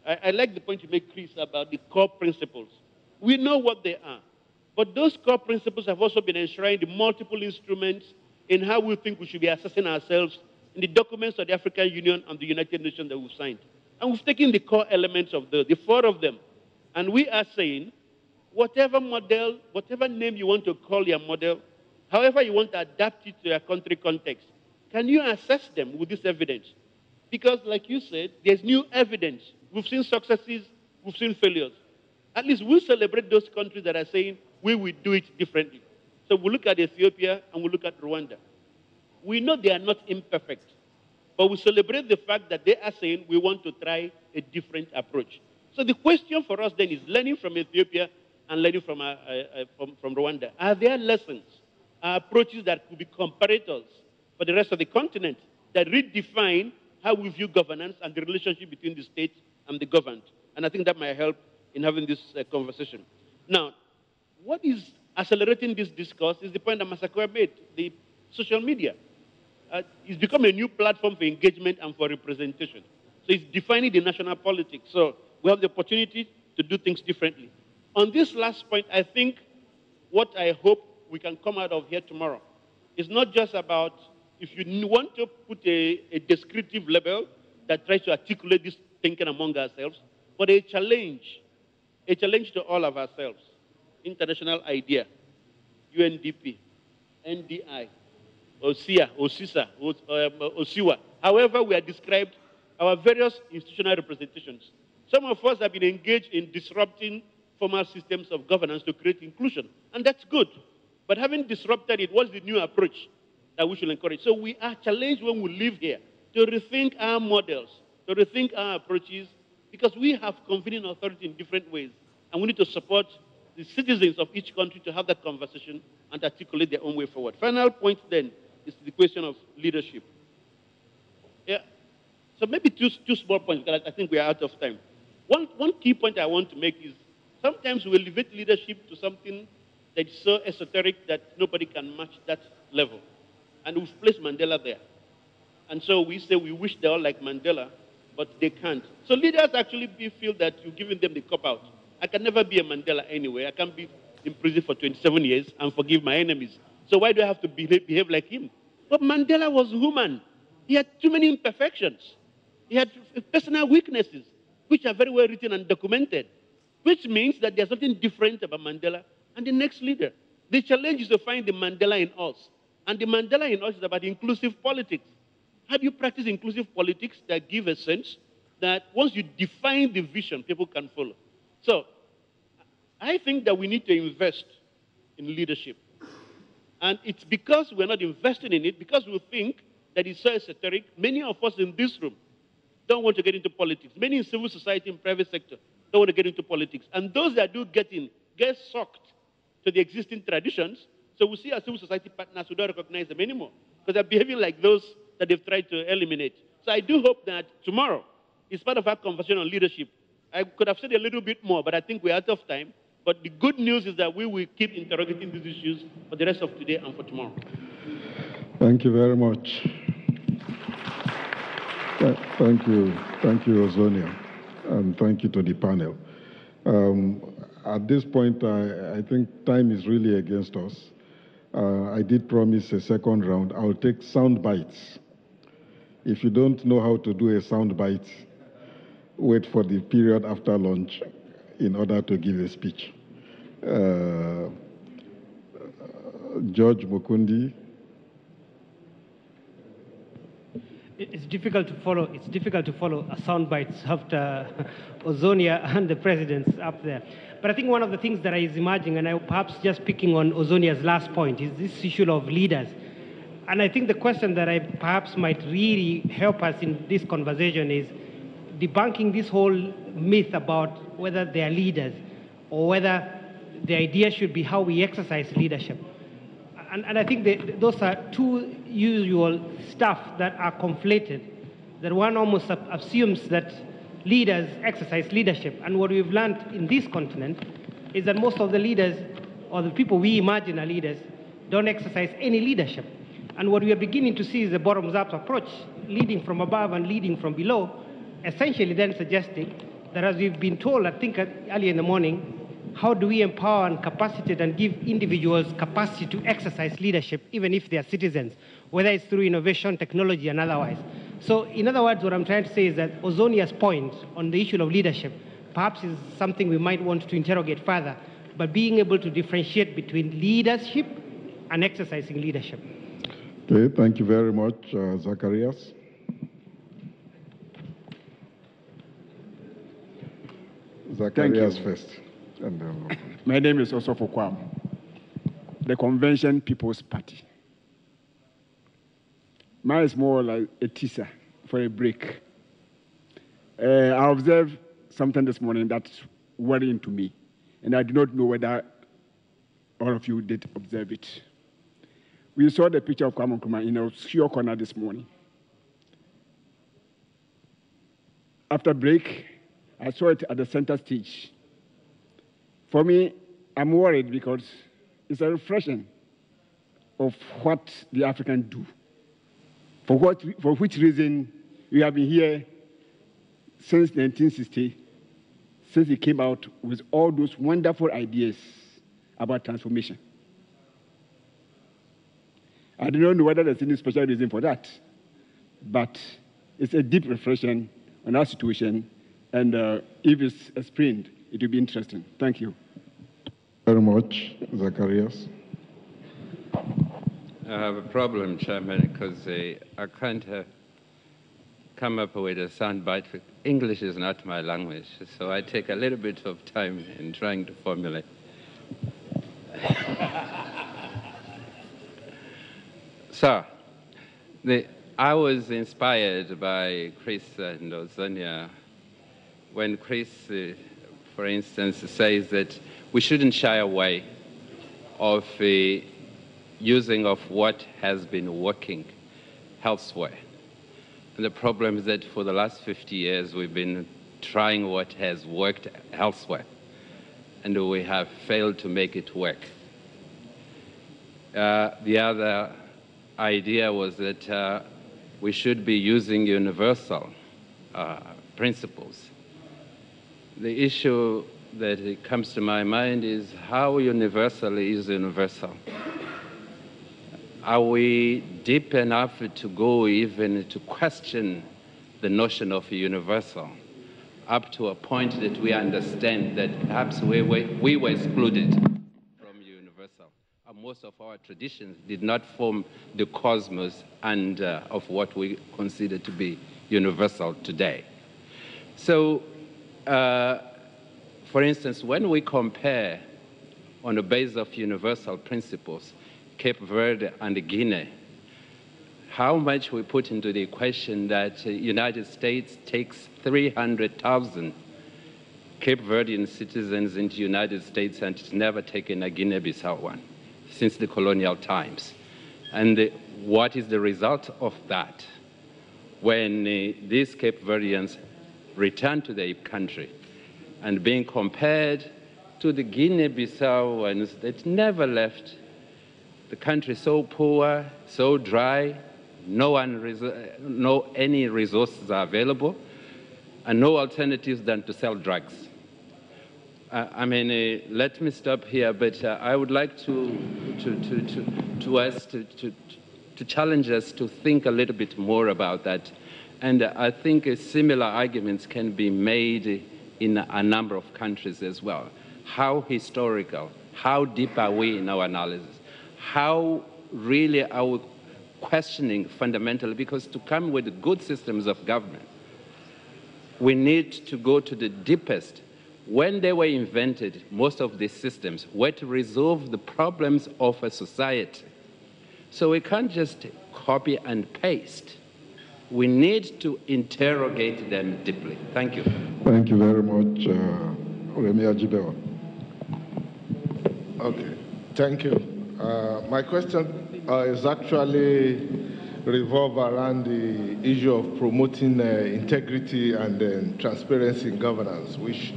I like the point you make, Chris, about the core principles. We know what they are. But those core principles have also been enshrined in multiple instruments in how we think we should be assessing ourselves in the documents of the African Union and the United Nations that we've signed. And we've taken the core elements of the four of them. And we are saying, whatever model, whatever name you want to call your model, however you want to adapt it to your country context, can you assess them with this evidence? Because like you said, there's new evidence. We've seen successes, we've seen failures. At least we'll celebrate those countries that are saying we will do it differently. So we look at Ethiopia and we look at Rwanda. We know they are not imperfect, but we celebrate the fact that they are saying we want to try a different approach. So the question for us then is learning from Ethiopia and learning from Rwanda. Are there lessons, approaches that could be comparators for the rest of the continent that redefine how we view governance and the relationship between the state and the governed? And I think that might help in having this conversation. Now, what is accelerating this discourse is the point that Massakoy made, the social media. It's become a new platform for engagement and for representation. So it's defining the national politics. So we have the opportunity to do things differently. On this last point, I think what I hope we can come out of here tomorrow is not just about if you want to put a descriptive label that tries to articulate this thinking among ourselves, but a challenge to all of ourselves. International idea, UNDP, NDI, OSIA, OSISA, OSIWA, however we are described, our various institutional representations. Some of us have been engaged in disrupting formal systems of governance to create inclusion, and that's good. But having disrupted it, what's the new approach that we should encourage? So we are challenged when we live here to rethink our models, to rethink our approaches, because we have convening authority in different ways, and we need to support the citizens of each country to have that conversation and articulate their own way forward. Final point then is the question of leadership. Yeah. So maybe two small points, because I think we are out of time. One key point I want to make is sometimes we elevate leadership to something that's so esoteric that nobody can match that level. And we've placed Mandela there. And so we say we wish they're all like Mandela, but they can't. So leaders actually feel that you're giving them the cop-out. I can never be a Mandela anyway. I can't be in prison for 27 years and forgive my enemies. So why do I have to behave like him? But Mandela was human. He had too many imperfections. He had personal weaknesses, which are very well written and documented, which means that there's something different about Mandela and the next leader. The challenge is to find the Mandela in us. And the Mandela in us is about inclusive politics. Have you practiced inclusive politics that give a sense that once you define the vision, people can follow? So I think that we need to invest in leadership. And it's because we're not investing in it, because we think that it's so esoteric. Many of us in this room don't want to get into politics. Many in civil society and private sector don't want to get into politics. And those that do get in get sucked to the existing traditions. So we see our civil society partners who don't recognize them anymore because they're behaving like those that they've tried to eliminate. So I do hope that tomorrow is part of our conversation on leadership. I could have said a little bit more, but I think we're out of time. But the good news is that we will keep interrogating these issues for the rest of today and for tomorrow. Thank you very much. Thank you, Ozonia, and thank you to the panel. At this point, I think time is really against us. I did promise a second round. I'll take sound bites. If you don't know how to do a sound bite, wait for the period after lunch in order to give a speech. George Mukundi. It's difficult to follow. It's difficult to follow a sound bites after Ozonia and the presidents up there. But I think one of the things that is emerging, and I perhaps just picking on Ozonia's last point, is this issue of leaders. And I think the question that I perhaps might really help us in this conversation is debunking this whole myth about whether they are leaders or whether the idea should be how we exercise leadership. And I think those are two usual stuff that are conflated, that one almost assumes that leaders exercise leadership. And what we've learned in this continent is that most of the leaders, or the people we imagine are leaders, don't exercise any leadership. And what we are beginning to see is a bottoms-up approach, leading from above and leading from below, essentially then suggesting that, as we've been told, I think earlier in the morning, how do we empower and capacitate and give individuals capacity to exercise leadership, even if they are citizens, whether it's through innovation, technology, and otherwise? So, in other words, what I'm trying to say is that Ozonia's point on the issue of leadership perhaps is something we might want to interrogate further, but being able to differentiate between leadership and exercising leadership. Okay, thank you very much, Zacharias. Zacharias first. And then... My name is Osofo Kwam, the Convention People's Party. Mine is more like a teaser for a break. I observed something this morning that's worrying to me, and I do not know whether all of you did observe it. We saw the picture of Kwame Nkrumah in a obscure corner this morning. After break, I saw it at the center stage. For me, I'm worried because it's a reflection of what the Africans do. For which reason we have been here since 1960, since he came out with all those wonderful ideas about transformation. I do not know whether there's any special reason for that, but it's a deep reflection on our situation, and if it's explained, it will be interesting. Thank you. Very much, Zacharias. I have a problem, Chairman, because I can't come up with a soundbite. English is not my language, so I take a little bit of time in trying to formulate. So, I was inspired by Chris and Ozonia when Chris, for instance, says that we shouldn't shy away of using of what has been working elsewhere. And the problem is that for the last 50 years, we've been trying what has worked elsewhere, and we have failed to make it work. The other idea was that we should be using universal principles. The issue that comes to my mind is how universal is universal? Are we deep enough to go even to question the notion of universal, up to a point that we understand that perhaps we were excluded from universal? Most of our traditions did not form the cosmos and of what we consider to be universal today. So, for instance, when we compare on the basis of universal principles, Cape Verde and Guinea, how much we put into the equation that the United States takes 300,000 Cape Verdean citizens into the United States and it's never taken a Guinea-Bissau one since the colonial times. And what is the result of that? When these Cape Verdeans return to their country and being compared to the Guinea-Bissau ones that never left, the country so poor, so dry, no any resources are available, and no alternatives than to sell drugs. Let me stop here, but I would like to challenge us to think a little bit more about that. And I think similar arguments can be made in a number of countries as well. How historical, how deep are we in our analysis? How really are we questioning fundamentally? Because to come with good systems of government, we need to go to the deepest. When they were invented, most of these systems were to resolve the problems of a society. So we can't just copy and paste. We need to interrogate them deeply. Thank you. Thank you very much, Remi Ajibewa. Okay, thank you. My question is actually revolve around the issue of promoting integrity and transparency in governance, which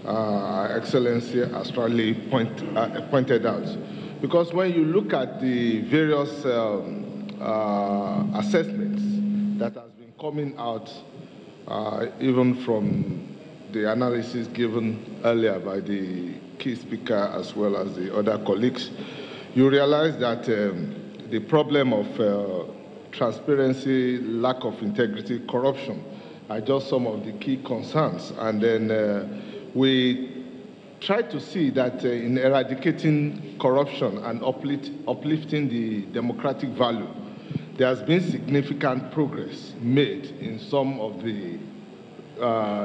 Excellency Australia pointed out. Because when you look at the various assessments that has been coming out, even from the analysis given earlier by the key speaker as well as the other colleagues, you realize that the problem of transparency, lack of integrity, corruption are just some of the key concerns. And then we try to see that in eradicating corruption and uplifting the democratic value, there has been significant progress made in some of the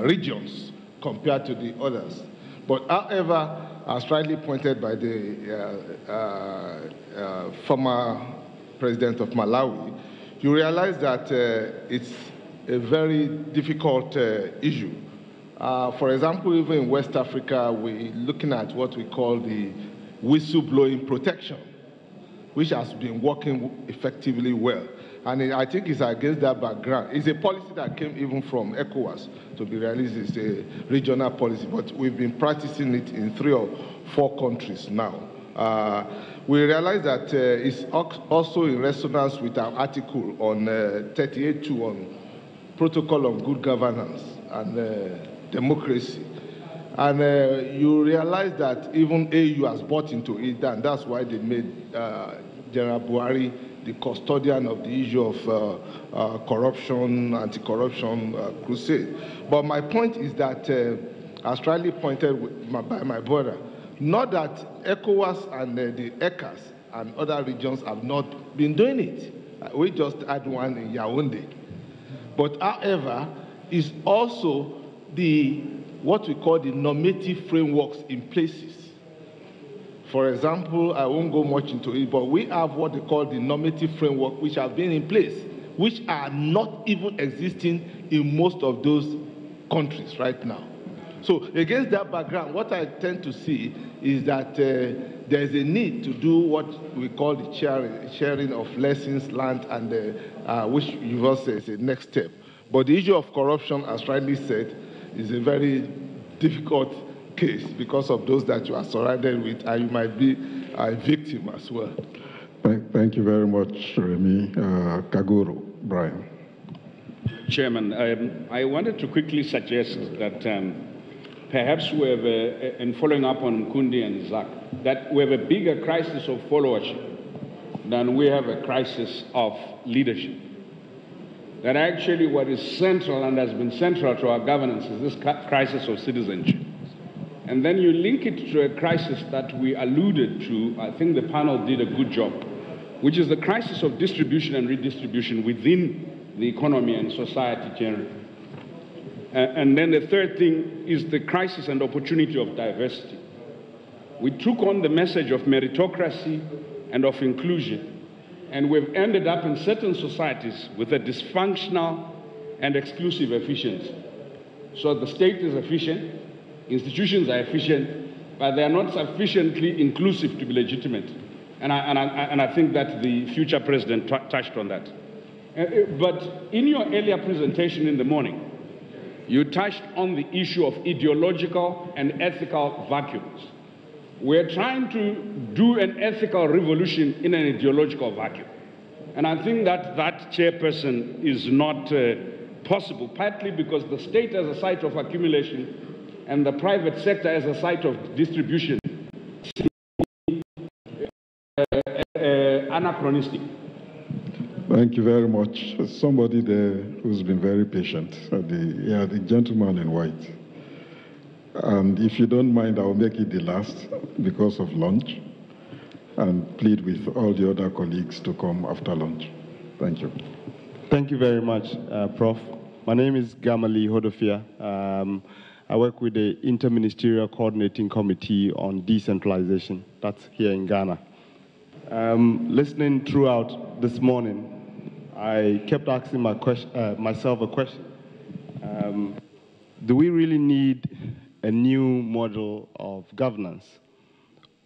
regions compared to the others. But however, as rightly pointed by the former president of Malawi, you realize that it's a very difficult issue. For example, even in West Africa, we're looking at what we call the whistleblowing protection, which has been working effectively well. And I think it's against that background. It's a policy that came even from ECOWAS, to be realistic. It's a regional policy, but we've been practicing it in 3 or 4 countries now. We realize that it's also in resonance with our article on 38.2 on Protocol on Good Governance and Democracy. And you realize that even AU has bought into it, and that's why they made General Buhari the custodian of the issue of corruption, anti-corruption crusade. But my point is that, as rightly pointed by my brother, not that ECOWAS and the ECAS and other regions have not been doing it. We just had one in Yaoundé. But however, it's also what we call the normative frameworks in places. For example, I won't go much into it, but we have what they call the normative framework, which have been in place, which are not even existing in most of those countries right now. So against that background, what I tend to see is that there's a need to do what we call the sharing of lessons learned, and which you all say is the next step. But the issue of corruption, as rightly said, is a very difficult case because of those that you are surrounded with, and you might be a victim as well. Thank you very much, Remi. Kaguru, Brian. Chairman, I wanted to quickly suggest that perhaps we have, and following up on Kundi and Zach, that we have a bigger crisis of followership than we have a crisis of leadership. That actually what is central and has been central to our governance is this crisis of citizenship. And then you link it to a crisis that we alluded to, I think the panel did a good job, which is the crisis of distribution and redistribution within the economy and society generally. And then the third thing is the crisis and opportunity of diversity. We took on the message of meritocracy and of inclusion, and we've ended up in certain societies with a dysfunctional and exclusive efficiency. So the state is efficient, institutions are efficient, but they are not sufficiently inclusive to be legitimate. And I think that the future president touched on that. But in your earlier presentation in the morning, you touched on the issue of ideological and ethical vacuums. We're trying to do an ethical revolution in an ideological vacuum. And I think that that chairperson is not possible, partly because the state as a site of accumulation and the private sector as a site of distribution anachronistic. Thank you very much. Somebody there who's been very patient, the gentleman in white. And if you don't mind, I'll make it the last because of lunch and plead with all the other colleagues to come after lunch. Thank you. Thank you very much, Prof. My name is Gamali Hodofia. I work with the Interministerial Coordinating Committee on Decentralization. That's here in Ghana. Listening throughout this morning, I kept asking myself a question. Do we really need a new model of governance?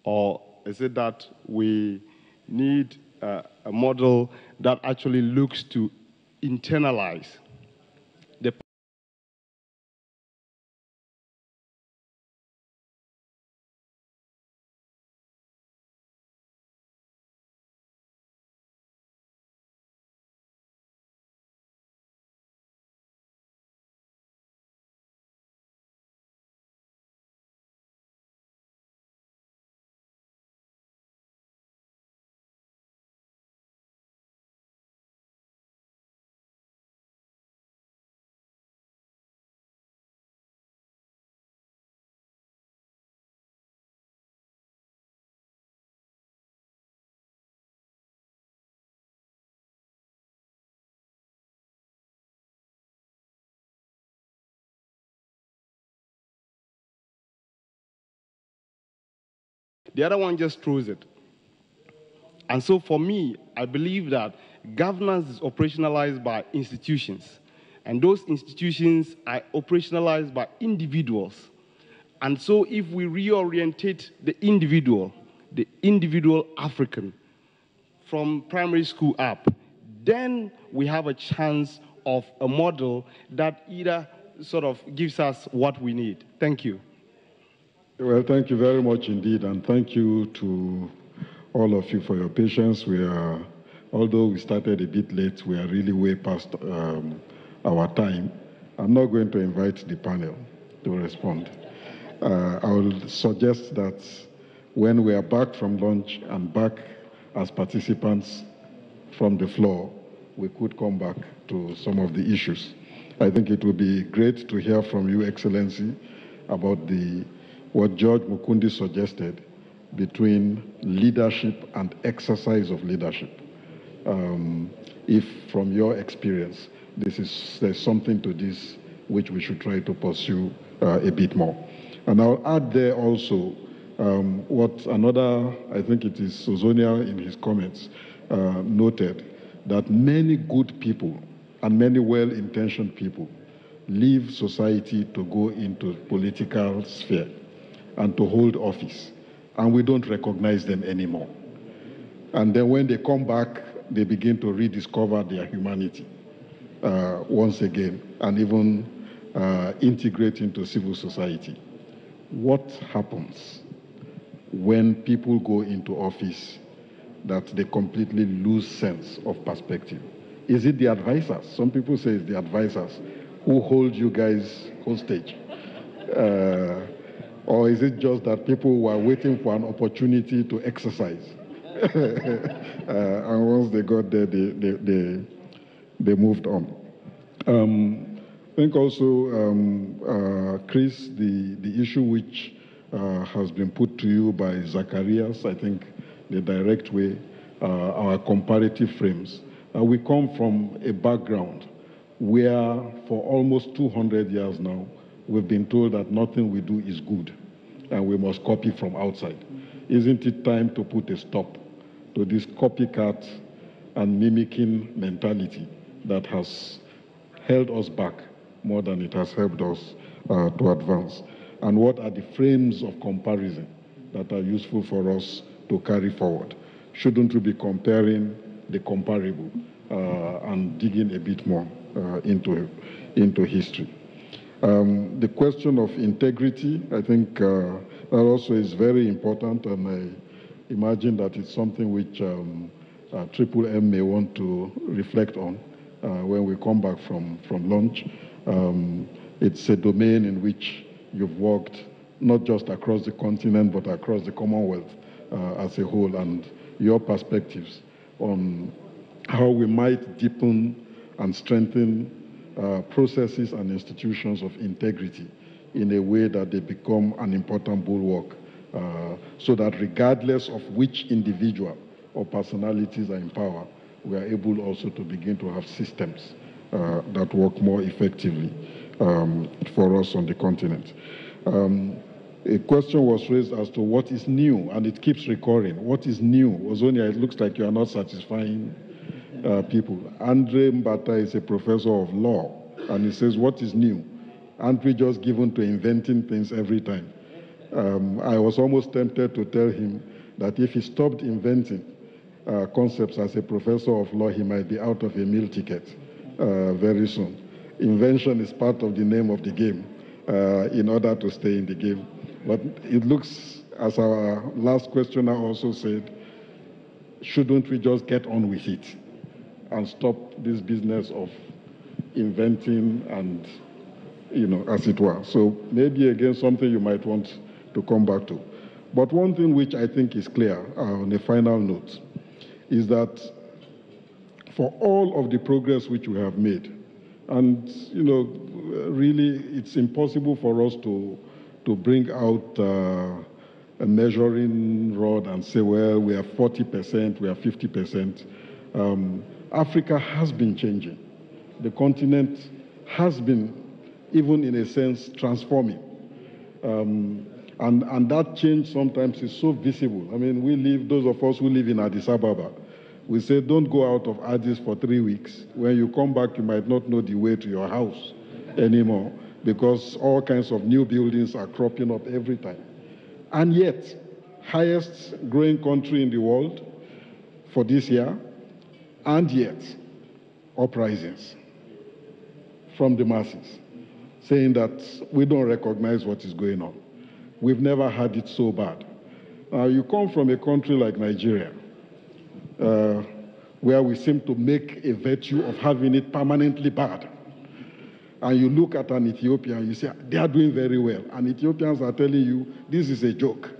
Or is it that we need a model that actually looks to internalize the The other one just throws it. And so for me, I believe that governance is operationalized by institutions. And those institutions are operationalized by individuals. And so if we reorientate the individual African from primary school up, then we have a chance of a model that either sort of gives us what we need. Thank you. Well, thank you very much indeed, and thank you to all of you for your patience. Although we started a bit late, we are really way past our time. I'm not going to invite the panel to respond. I will suggest that when we are back from lunch and back as participants from the floor, we could come back to some of the issues. I think it would be great to hear from you, Excellency, about what George Mukundi suggested between leadership and exercise of leadership. If from your experience, there's something to this which we should try to pursue a bit more. And I'll add there also I think it is Sozonia in his comments noted, that many good people and many well-intentioned people leave society to go into political sphere and to hold office, and we don't recognize them anymore. And then when they come back, they begin to rediscover their humanity once again, and even integrate into civil society. What happens when people go into office that they completely lose sense of perspective? Is it the advisors? Some people say it's the advisors who hold you guys hostage Or is it just that people were waiting for an opportunity to exercise? And once they got there, they moved on. I think also, Chris, the issue which has been put to you by Zacharias, I think the direct way, our comparative frames. We come from a background where for almost 200 years now, we've been told that nothing we do is good and we must copy from outside. Isn't it time to put a stop to this copycat and mimicking mentality that has held us back more than it has helped us to advance? And what are the frames of comparison that are useful for us to carry forward? Shouldn't we be comparing the comparable and digging a bit more into history? The question of integrity, I think that also is very important, and I imagine that it's something which Triple M may want to reflect on when we come back from lunch. It's a domain in which you've worked not just across the continent, but across the Commonwealth as a whole, and your perspectives on how we might deepen and strengthen processes and institutions of integrity in a way that they become an important bulwark, so that regardless of which individual or personalities are in power, we are able also to begin to have systems that work more effectively for us on the continent. A question was raised as to what is new, and it keeps recurring. What is new? Ozonia, it looks like you are not satisfying people. Andre Mbata is a professor of law, and he says, what is new? Aren't we just given to inventing things every time? I was almost tempted to tell him that if he stopped inventing concepts as a professor of law, he might be out of a meal ticket very soon. Invention is part of the name of the game in order to stay in the game. But it looks, as our last questioner also said, shouldn't we just get on with it and stop this business of inventing and, as it were? So maybe, again, something you might want to come back to. But one thing which I think is clear on a final note is that for all of the progress which we have made, and, really it's impossible for us to bring out a measuring rod and say, well, we are 40%, we are 50%. Africa has been changing. The continent has been, even in a sense, transforming. And that change sometimes is so visible. I mean, those of us who live in Addis Ababa, we say, don't go out of Addis for 3 weeks. When you come back, you might not know the way to your house anymore, because all kinds of new buildings are cropping up every time. And yet, highest growing country in the world for this year, and yet, uprisings from the masses, saying that we don't recognize what is going on. We've never had it so bad. You come from a country like Nigeria, where we seem to make a virtue of having it permanently bad. And you look at an Ethiopian and you say, they are doing very well. And Ethiopians are telling you, this is a joke.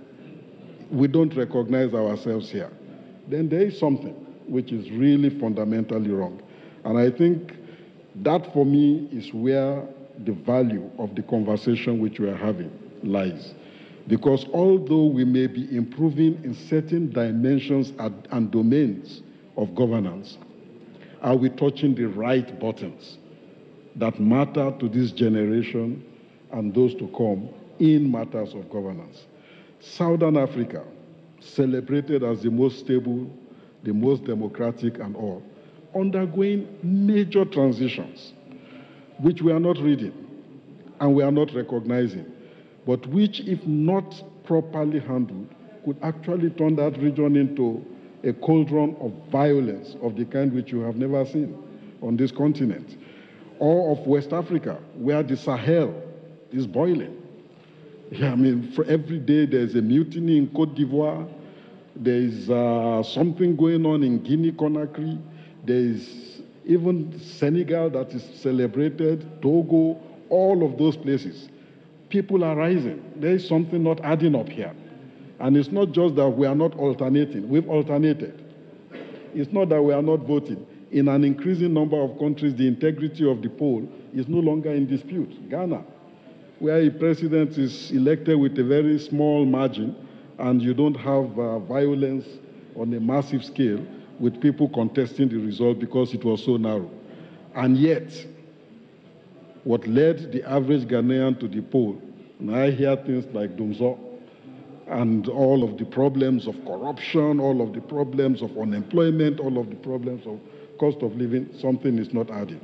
We don't recognize ourselves here. Then there is something which is really fundamentally wrong. And I think that, for me, is where the value of the conversation which we are having lies. Because although we may be improving in certain dimensions and domains of governance, are we touching the right buttons that matter to this generation and those to come in matters of governance? Southern Africa, celebrated as the most stable, the most democratic and all, undergoing major transitions, which we are not reading and we are not recognizing, but which, if not properly handled, could actually turn that region into a cauldron of violence of the kind which you have never seen on this continent. Or of West Africa, where the Sahel is boiling. Yeah, I mean, for every day there's a mutiny in Côte d'Ivoire, there's something going on in Guinea-Conakry, there's even Senegal that is celebrated, Togo, all of those places. People are rising. There is something not adding up here. And it's not just that we are not alternating. We've alternated. It's not that we are not voting. In an increasing number of countries, the integrity of the poll is no longer in dispute. Ghana, where a president is elected with a very small margin and you don't have violence on a massive scale with people contesting the result because it was so narrow. And yet, what led the average Ghanaian to the poll, and I hear things like Dumzo, and all of the problems of corruption, all of the problems of unemployment, all of the problems of cost of living, something is not adding.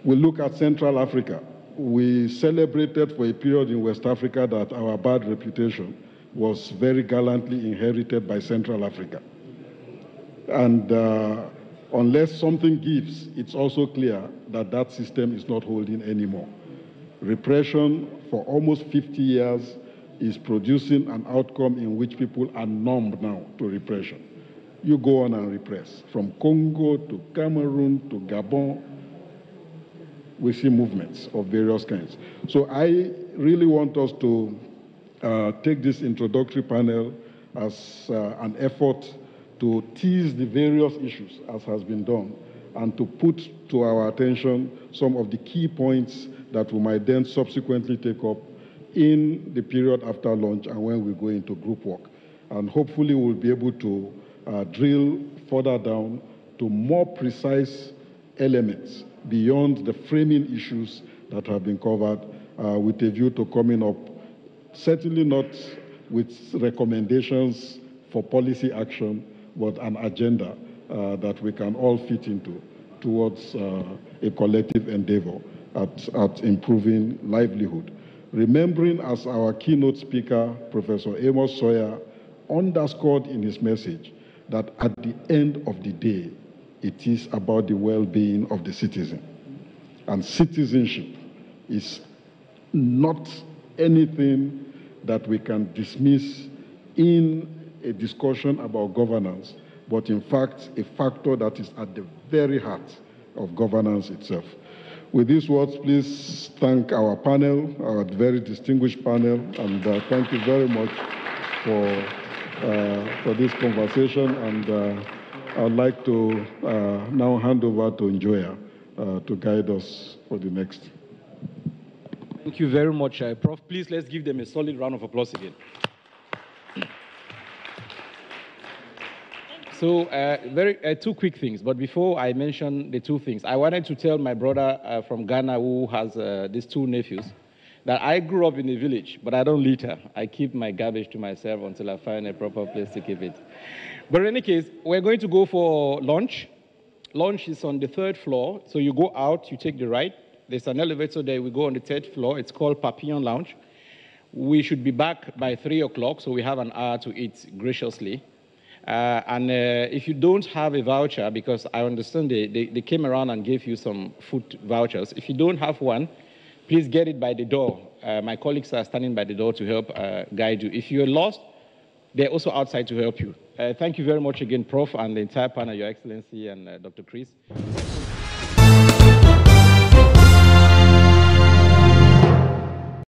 We look at Central Africa. We celebrated for a period in West Africa that our bad reputation was very gallantly inherited by Central Africa. And unless something gives, it's also clear that that system is not holding anymore. Repression for almost 50 years is producing an outcome in which people are numb now to repression. You go on and repress. From Congo to Cameroon to Gabon, we see movements of various kinds. So I really want us to take this introductory panel as an effort to tease the various issues as has been done and to put to our attention some of the key points that we might then subsequently take up in the period after lunch and when we go into group work. And hopefully we'll be able to drill further down to more precise elements beyond the framing issues that have been covered with a view to coming up, certainly not with recommendations for policy action, but an agenda that we can all fit into towards a collective endeavor at improving livelihood. Remembering, as our keynote speaker, Professor Amos Sawyer, underscored in his message, that at the end of the day, it is about the well-being of the citizen. And citizenship is not anything that we can dismiss in a discussion about governance, but in fact, a factor that is at the very heart of governance itself. With these words, please thank our panel, our very distinguished panel, and thank you very much for this conversation. And I'd like to now hand over to Njoya to guide us for the next. Thank you very much, Prof. Please, let's give them a solid round of applause again. So, two quick things. But before I mention the two things, I wanted to tell my brother from Ghana who has these two nephews that I grew up in a village, but I don't litter. I keep my garbage to myself until I find a proper place to keep it. But in any case, we're going to go for lunch. Lunch is on the 3rd floor. So you go out, you take the right. There's an elevator there. We go on the 3rd floor. It's called Papillon Lounge. We should be back by 3 o'clock, so we have an hour to eat graciously. And if you don't have a voucher, because I understand they came around and gave you some food vouchers. If you don't have one, please get it by the door. My colleagues are standing by the door to help guide you. If you're lost, they're also outside to help you. Thank you very much again, Prof, and the entire panel, Your Excellency, and Dr. Chris.